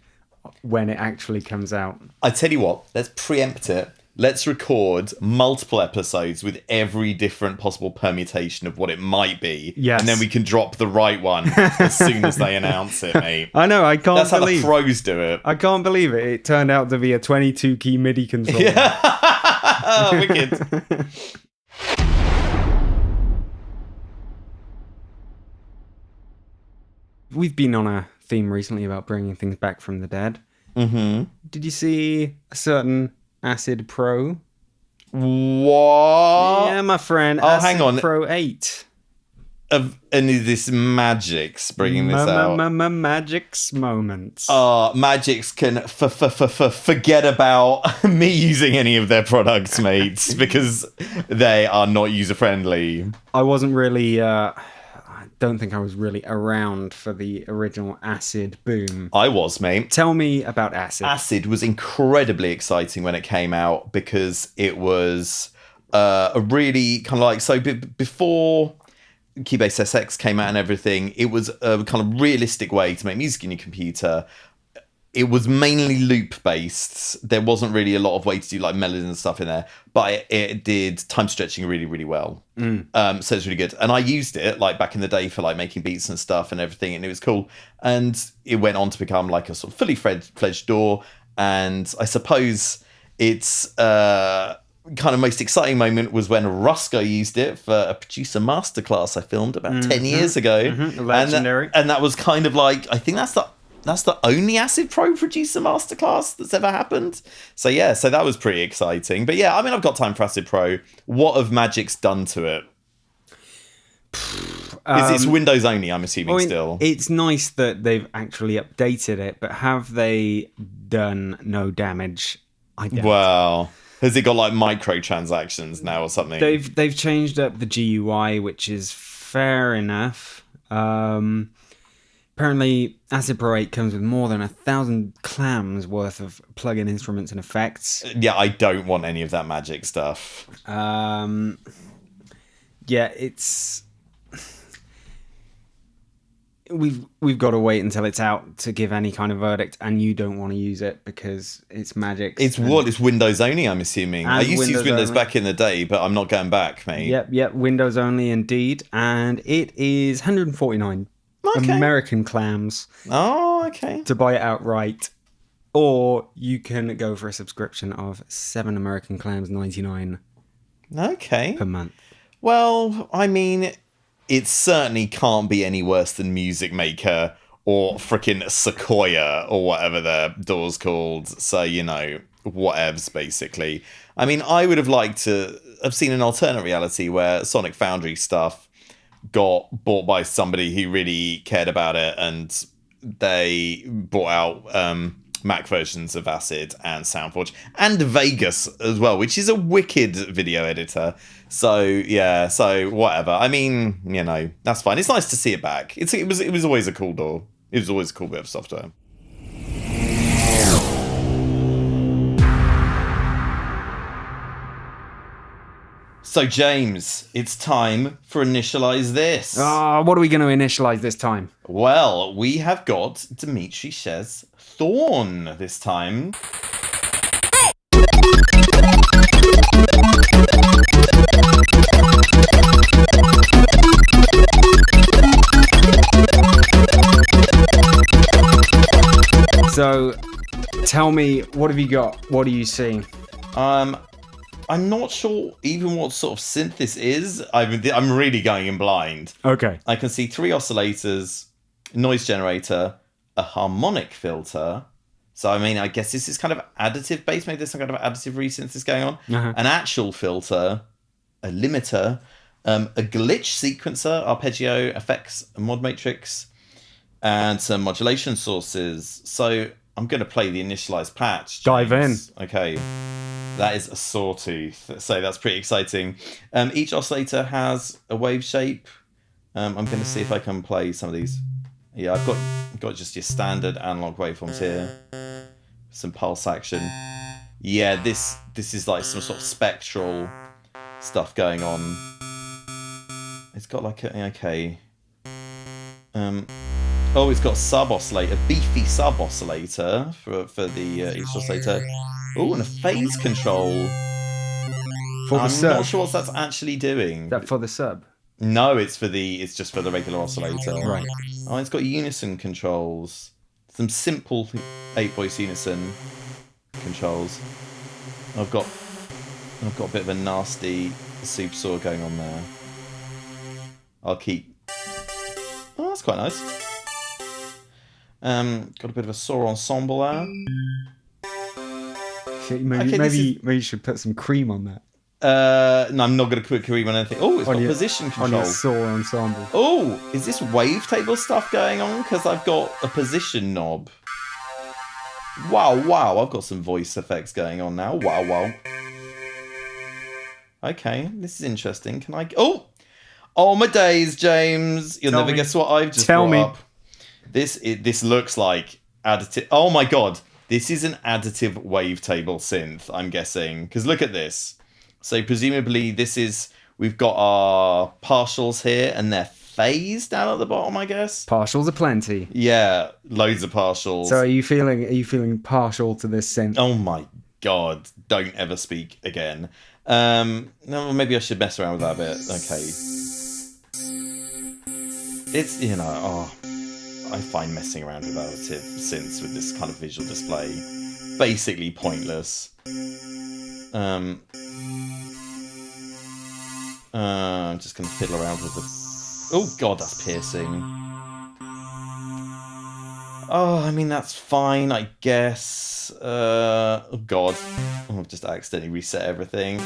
[SPEAKER 2] when it actually comes out.
[SPEAKER 1] I tell you what, let's preempt it. Let's record multiple episodes with every different possible permutation of what it might be.
[SPEAKER 2] Yes.
[SPEAKER 1] And then we can drop the right one as soon as they announce it, mate.
[SPEAKER 2] I know, I can't believe.
[SPEAKER 1] That's how the pros do it.
[SPEAKER 2] I can't believe it. It turned out to be a 22-key MIDI controller.
[SPEAKER 1] Yeah. Wicked.
[SPEAKER 2] We've been on a theme recently about bringing things back from the dead.
[SPEAKER 1] Mm-hmm.
[SPEAKER 2] Did you see a certain Acid Pro?
[SPEAKER 1] What?
[SPEAKER 2] Yeah, my friend.
[SPEAKER 1] Oh,
[SPEAKER 2] Acid
[SPEAKER 1] hang on.
[SPEAKER 2] Pro 8.
[SPEAKER 1] And is this Magic's bringing this out?
[SPEAKER 2] Magic's moments.
[SPEAKER 1] Magic's can forget about me using any of their products, mates, because they are not user-friendly.
[SPEAKER 2] I wasn't really... I don't think I was really around for the original Acid boom.
[SPEAKER 1] I was, mate.
[SPEAKER 2] Tell me about Acid.
[SPEAKER 1] Acid was incredibly exciting when it came out because it was a really kind of like... So before Cubase SX came out and everything, it was a kind of realistic way to make music in your computer. It was mainly loop based. There wasn't really a lot of way to do like melodies and stuff in there, but it did time stretching really, really well. So it's really good. And I used it like back in the day for like making beats and stuff and everything, and it was cool. And it went on to become like a sort of fully fledged DAW. And I suppose its kind of most exciting moment was when Roscoe used it for a producer masterclass I filmed about 10 years ago.
[SPEAKER 2] Legendary.
[SPEAKER 1] And that was kind of like, I think that's the only Acid Pro producer masterclass that's ever happened. So yeah, so that was pretty exciting. But yeah, I mean, I've got time for Acid Pro. What have Magic's done to it? It's Windows only, I'm assuming, still.
[SPEAKER 2] It's nice that they've actually updated it, but have they done no damage? I doubt.
[SPEAKER 1] Well, has it got like microtransactions now or something?
[SPEAKER 2] They've changed up the GUI, which is fair enough. Apparently, Acid Pro 8 comes with more than 1,000 clams worth of plug-in instruments and effects.
[SPEAKER 1] Yeah, I don't want any of that Magic stuff.
[SPEAKER 2] Yeah, it's... We've got to wait until it's out to give any kind of verdict, and you don't want to use it because it's Magic.
[SPEAKER 1] It's Windows only, I'm assuming. I used to use Windows back in the day, but I'm not going back, mate.
[SPEAKER 2] Yep, Windows only indeed, and it is 149 American clams.
[SPEAKER 1] Oh, okay.
[SPEAKER 2] To buy it outright, or you can go for a subscription of 7 American clams 99.
[SPEAKER 1] Okay.
[SPEAKER 2] Per month.
[SPEAKER 1] Well, I mean, it certainly can't be any worse than Music Maker or frickin' Sequoia or whatever their DAW's called. So, you know, whatevs, basically. I mean, I would have liked to have seen an alternate reality where Sonic Foundry stuff got bought by somebody who really cared about it, and they brought out Mac versions of Acid and SoundForge and Vegas as well, which is a wicked video editor. So yeah, so whatever. I mean, you know, that's fine. It's nice to see it back. It was always a cool DAW. It was always a cool bit of software. So James, it's time for Initialize This.
[SPEAKER 2] What are we going to initialize this time?
[SPEAKER 1] Well, we have got Dimitri Shez Thorn this time.
[SPEAKER 2] So, tell me, what have you got? What are you seeing?
[SPEAKER 1] I'm not sure even what sort of synth this is. I'm really going in blind.
[SPEAKER 2] Okay.
[SPEAKER 1] I can see 3 oscillators, noise generator, a harmonic filter. So, I mean, I guess this is kind of additive based. Maybe there's some kind of additive resynthesis going on.
[SPEAKER 2] Uh-huh.
[SPEAKER 1] An actual filter, a limiter, a glitch sequencer, arpeggio, effects, a mod matrix, and some modulation sources. So, I'm going to play the initialized patch. James.
[SPEAKER 2] Dive in.
[SPEAKER 1] Okay. That is a sawtooth. So that's pretty exciting. Each oscillator has a wave shape. I'm going to see if I can play some of these. Yeah, I've got just your standard analog waveforms here. Some pulse action. Yeah, this is like some sort of spectral stuff going on. It's got like a okay. It's got sub oscillator, beefy sub oscillator for the each oscillator. Oh, and a phase control.
[SPEAKER 2] For the
[SPEAKER 1] I'm
[SPEAKER 2] sub.
[SPEAKER 1] not sure what that's actually doing.
[SPEAKER 2] Is that for the sub?
[SPEAKER 1] No, it's just for the regular oscillator.
[SPEAKER 2] Right.
[SPEAKER 1] Oh, it's got unison controls. Some simple 8-voice unison controls. I've got a bit of a nasty super saw going on there. I'll keep. Oh, that's quite nice. Got a bit of a saw ensemble there.
[SPEAKER 2] Maybe you should put some cream on that.
[SPEAKER 1] No, I'm not going to put cream on anything. Oh, it's got position control.
[SPEAKER 2] On your saw ensemble.
[SPEAKER 1] Oh, is this wavetable stuff going on? Because I've got a position knob. Wow. I've got some voice effects going on now. Wow. Okay, this is interesting. Can I... Oh, my days, James. You'll never guess what I've just brought up. This looks like additive... Oh, my God. This is an additive wavetable synth, I'm guessing. Because look at this. So presumably this is We've got our partials here, and they're phased down at the bottom, I guess.
[SPEAKER 2] Partials are plenty.
[SPEAKER 1] Yeah, loads of partials.
[SPEAKER 2] So are you feeling partial to this synth?
[SPEAKER 1] Oh my god! Don't ever speak again. No, maybe I should mess around with that a bit. Okay. It's I find messing around with additive synths with this kind of visual display basically pointless. I'm just gonna fiddle around with the. Oh god, that's piercing. Oh, I mean that's fine, I guess. Oh god, I've just accidentally reset everything.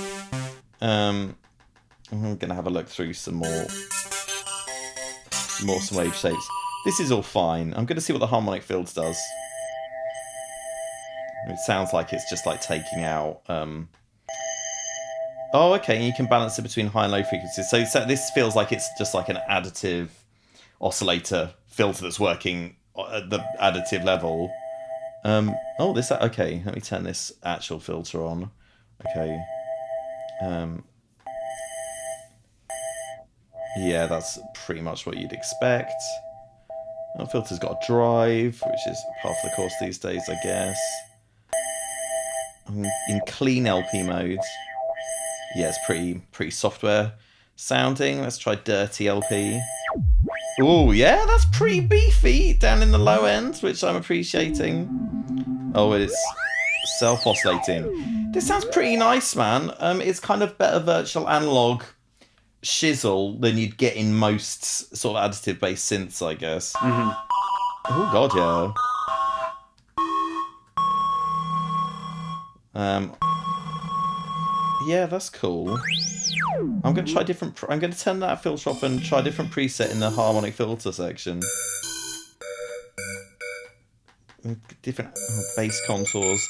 [SPEAKER 1] I'm gonna have a look through some wave shapes. This is all fine. I'm gonna see what the harmonic fields does. It sounds like it's just like taking out. Oh, okay. You can balance it between high and low frequencies. So this feels like it's just like an additive oscillator filter that's working at the additive level. Oh, this. Okay, let me turn this actual filter on. Okay. Yeah, that's pretty much what you'd expect. The filter's got a drive, which is part of the course these days, I guess. In clean LP mode. Yeah, it's pretty software sounding. Let's try dirty LP. Oh, yeah, that's pretty beefy down in the low end, which I'm appreciating. Oh, it's self-oscillating. This sounds pretty nice, man. It's kind of better virtual analog shizzle than you'd get in most sort of additive-based synths, I guess. Mm-hmm. Oh, God, yeah. Yeah, that's cool. I'm gonna try different. I'm gonna turn that filter off and try a different preset in the harmonic filter section. Different bass contours.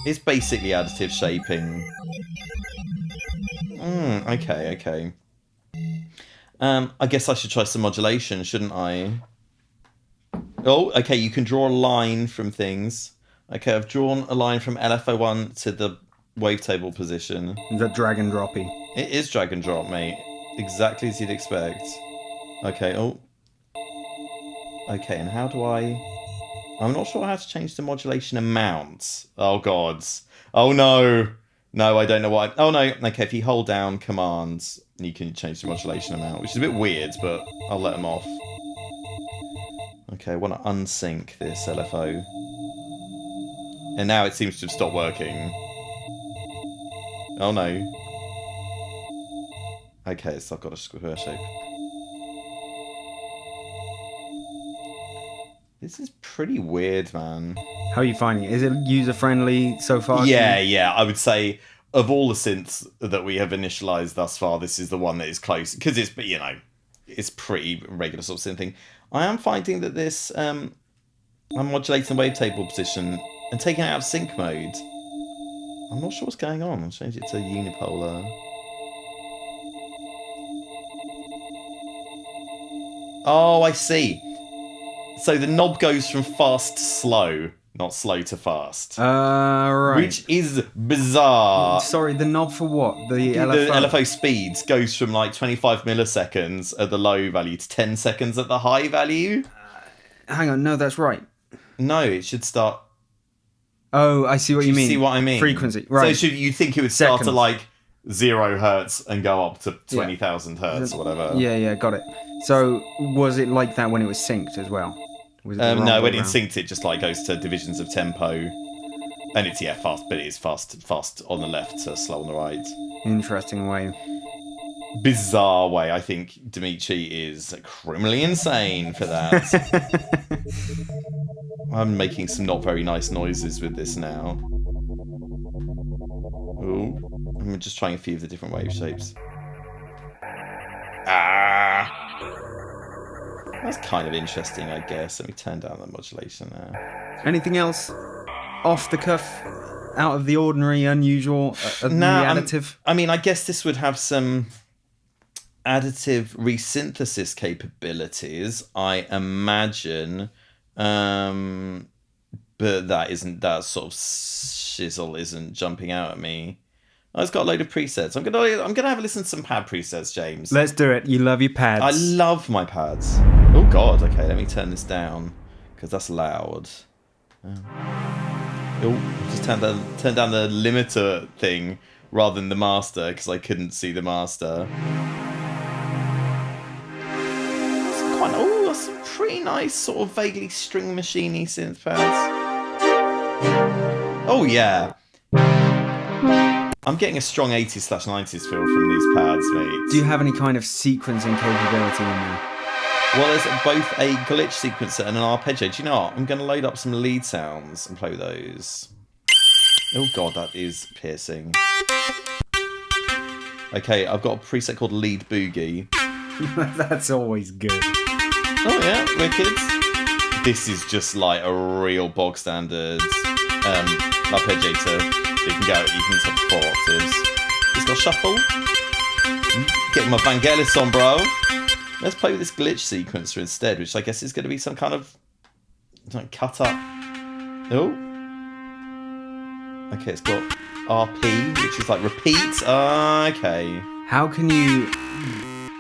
[SPEAKER 1] It's basically additive shaping. Okay. I guess I should try some modulation, shouldn't I? Oh, okay. You can draw a line from things. Okay, I've drawn a line from LFO1 to the wavetable position.
[SPEAKER 2] Is that drag and droppy?
[SPEAKER 1] It is drag and drop, mate. Exactly as you'd expect. Okay, oh. Okay, and how do I... I'm not sure how to change the modulation amount. Oh, gods. Oh, no. No, I don't know why. Oh, no. Okay, if you hold down commands, you can change the modulation amount, which is a bit weird, but I'll let them off. Okay, I want to unsync this LFO. And now it seems to have stopped working. Oh no. Okay, so I've got a square shape. This is pretty weird, man.
[SPEAKER 2] How are you finding it? Is it user-friendly so far?
[SPEAKER 1] Yeah. I would say of all the synths that we have initialized thus far, this is the one that is close. Because it's, it's pretty regular sort of synth thing. I am finding that this, I'm modulating the wavetable position and taking it out of sync mode. I'm not sure what's going on. I'll change it to unipolar. Oh, I see. So the knob goes from fast to slow, not slow to fast.
[SPEAKER 2] Right.
[SPEAKER 1] Which is bizarre.
[SPEAKER 2] Sorry, the knob for what? The LFO?
[SPEAKER 1] The LFO speeds goes from like 25 milliseconds at the low value to 10 seconds at the high value.
[SPEAKER 2] Hang on, no, that's right.
[SPEAKER 1] No, it should start...
[SPEAKER 2] Oh, I see what you mean.
[SPEAKER 1] See what I mean?
[SPEAKER 2] Frequency, right.
[SPEAKER 1] So you think it would start at like 0 hertz and go up to 20,000 hertz or whatever?
[SPEAKER 2] Yeah, got it. So was it like that when it was synced as well? Was it
[SPEAKER 1] no, when it's synced, it just like goes to divisions of tempo, and it's fast, but it is fast on the left, slow on the right.
[SPEAKER 2] Interesting way.
[SPEAKER 1] Bizarre way. I think Dimitri is criminally insane for that. I'm making some not very nice noises with this now. Ooh. I'm just trying a few of the different wave shapes. That's kind of interesting, I guess. Let me turn down the modulation there.
[SPEAKER 2] Anything else off the cuff, out of the ordinary, unusual, additive?
[SPEAKER 1] I guess this would have some additive resynthesis capabilities, I imagine. But that sort of shizzle isn't jumping out at me. It's got a load of presets. I'm gonna have a listen to some pad presets, James.
[SPEAKER 2] Let's do it. You love your pads.
[SPEAKER 1] I love my pads. Oh God. Okay, let me turn this down because that's loud. Just turn down the limiter thing rather than the master because I couldn't see the master. That's some pretty nice sort of vaguely string machiney synth pads. Oh yeah. I'm getting a strong 80s/90s feel from these pads, mate.
[SPEAKER 2] Do you have any kind of sequencing capability in there?
[SPEAKER 1] Well, there's both a glitch sequencer and an arpeggio. Do you know what? I'm going to load up some lead sounds and play those. Oh God, that is piercing. Okay, I've got a preset called Lead Boogie.
[SPEAKER 2] That's always good.
[SPEAKER 1] Oh yeah, wicked. This is just like a real bog standard arpeggiator. You can set 4 octaves. It's got shuffle. Getting my Vangelis on, bro. Let's play with this glitch sequencer instead, which I guess is going to be some kind of cut up. Oh. Okay, it's got RP, which is like repeat. Okay.
[SPEAKER 2] How can you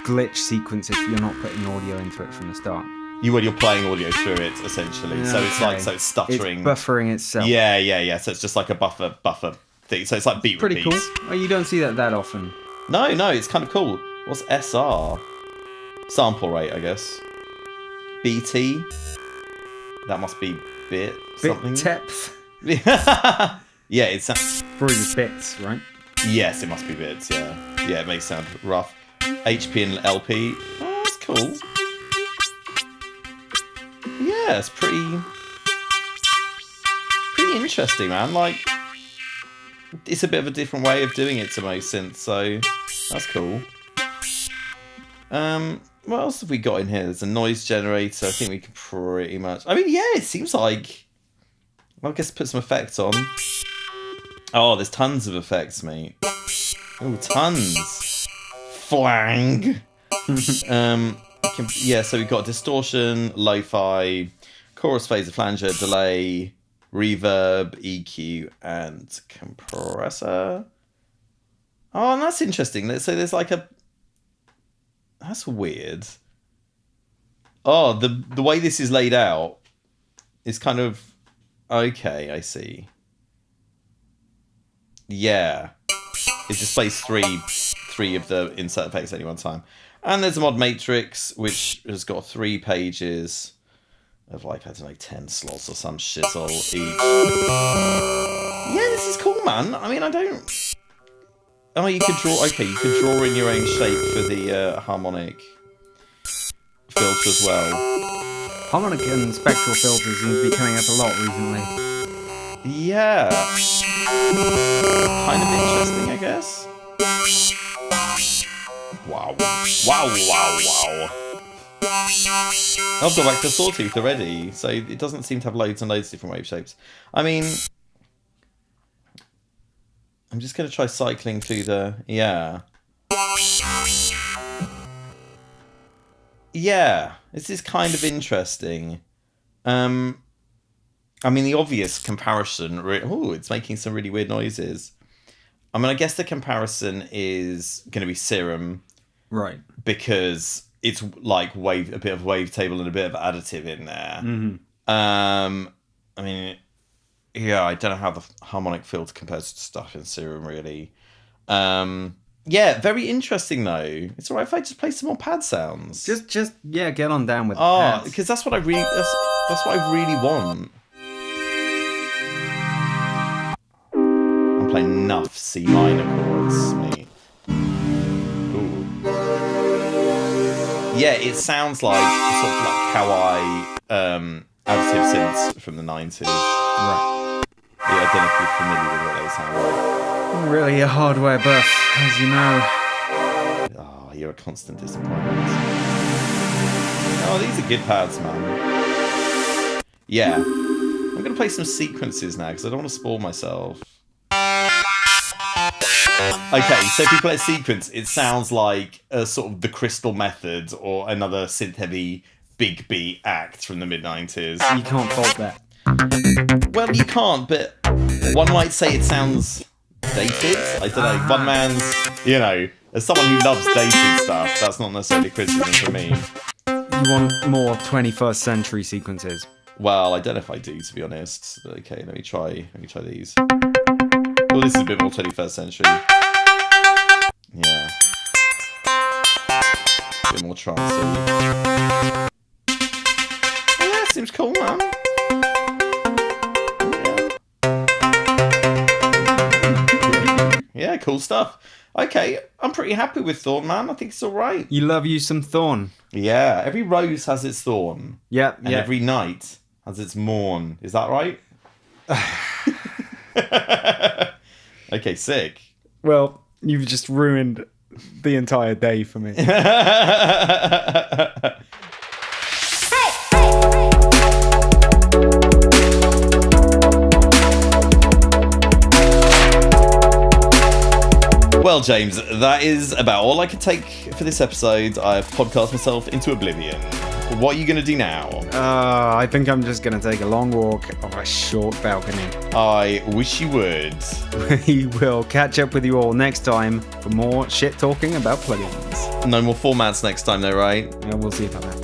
[SPEAKER 2] glitch sequence if you're not putting audio into it from the start?
[SPEAKER 1] You're playing audio through it essentially,
[SPEAKER 2] Okay.
[SPEAKER 1] so it's stuttering.
[SPEAKER 2] It's buffering itself.
[SPEAKER 1] Yeah. So it's just like a buffer thing. So it's like beat
[SPEAKER 2] Pretty
[SPEAKER 1] repeat.
[SPEAKER 2] cool. Oh, you don't see that often.
[SPEAKER 1] No, it's kind of cool. What's SR? Sample rate, I guess. BT. That must be bit something.
[SPEAKER 2] Bit depth.
[SPEAKER 1] Yeah, it sounds.
[SPEAKER 2] Probably the bits, right?
[SPEAKER 1] Yes, it must be bits. Yeah, it makes sound rough. HP and LP. Oh, that's cool. Yeah, it's pretty interesting, man. Like, it's a bit of a different way of doing it to most synths, so that's cool. What else have we got in here? There's a noise generator. I think we can pretty much. I mean, yeah, it seems like. Well, I guess put some effects on. Oh, there's tons of effects, mate. Oh, tons. Flang. So we've got distortion, lo-fi, chorus phaser, flanger, delay, reverb, EQ, and compressor. Oh, and that's interesting. So there's like a. That's weird. Oh, the way this is laid out is kind of okay. I see. Yeah, it displays three of the insert effects at any one time. And there's a mod matrix, which has got 3 pages of 10 slots or some shizzle each. Yeah, this is cool, man. I mean, I don't... Oh, you could draw... Okay, you could draw in your own shape for the harmonic filter as well.
[SPEAKER 2] Harmonic and spectral filters seem to be coming up a lot recently.
[SPEAKER 1] Yeah. Kind of interesting, I guess. Wow. I've got back to Sawtooth already, so it doesn't seem to have loads and loads of different wave shapes. I mean, I'm just going to try cycling through the... Yeah, this is kind of interesting. I mean, the obvious comparison... it's making some really weird noises. I mean, I guess the comparison is going to be Serum.
[SPEAKER 2] Right.
[SPEAKER 1] Because it's like a bit of wavetable and a bit of additive in there.
[SPEAKER 2] Mm-hmm.
[SPEAKER 1] I mean, yeah, I don't know how the harmonic filter compares to stuff in Serum, really. Yeah, very interesting, though. It's all right if I just play some more pad sounds.
[SPEAKER 2] Just get on down with pads.
[SPEAKER 1] Because that's what I really... That's what I really want. I'm playing enough C minor chords, mate. Ooh. Yeah, it sounds like sort of like Kawaii additive synths from the 90s.
[SPEAKER 2] Right.
[SPEAKER 1] Yeah, I don't know if you're familiar with what they sound like.
[SPEAKER 2] I'm really a hardware buff, as you know.
[SPEAKER 1] Oh, you're a constant disappointment. Oh, these are good pads, man. Yeah. I'm going to play some sequences now, because I don't want to spoil myself. Okay, so if you play a sequence, it sounds like a sort of the Crystal Method or another synth-heavy big beat act from the mid-90s.
[SPEAKER 2] You can't fault that.
[SPEAKER 1] Well, you can't, but one might say it sounds dated. I don't know. One man's, you know, as someone who loves dated stuff, that's not necessarily criticism for me.
[SPEAKER 2] You want more 21st century sequences?
[SPEAKER 1] Well, I don't know if I do, to be honest. Okay, let me try these. Well, this is a bit more 21st century. Yeah. A bit more trancey. Oh, yeah, seems cool, man. Yeah, cool stuff. Okay, I'm pretty happy with Thorn, man. I think it's alright.
[SPEAKER 2] You love you some Thorn.
[SPEAKER 1] Yeah, every rose has its thorn.
[SPEAKER 2] Yep,
[SPEAKER 1] And every night has its morn. Is that right? Okay, sick.
[SPEAKER 2] Well, you've just ruined the entire day for me.
[SPEAKER 1] Well, James, that is about all I could take for this episode. I've podcast myself into oblivion. What are you going to do now?
[SPEAKER 2] I think I'm just going to take a long walk on a short balcony.
[SPEAKER 1] I wish you would.
[SPEAKER 2] We will catch up with you all next time for more shit talking about plugins.
[SPEAKER 1] No more formats next time, though, right?
[SPEAKER 2] Yeah, we'll see about that.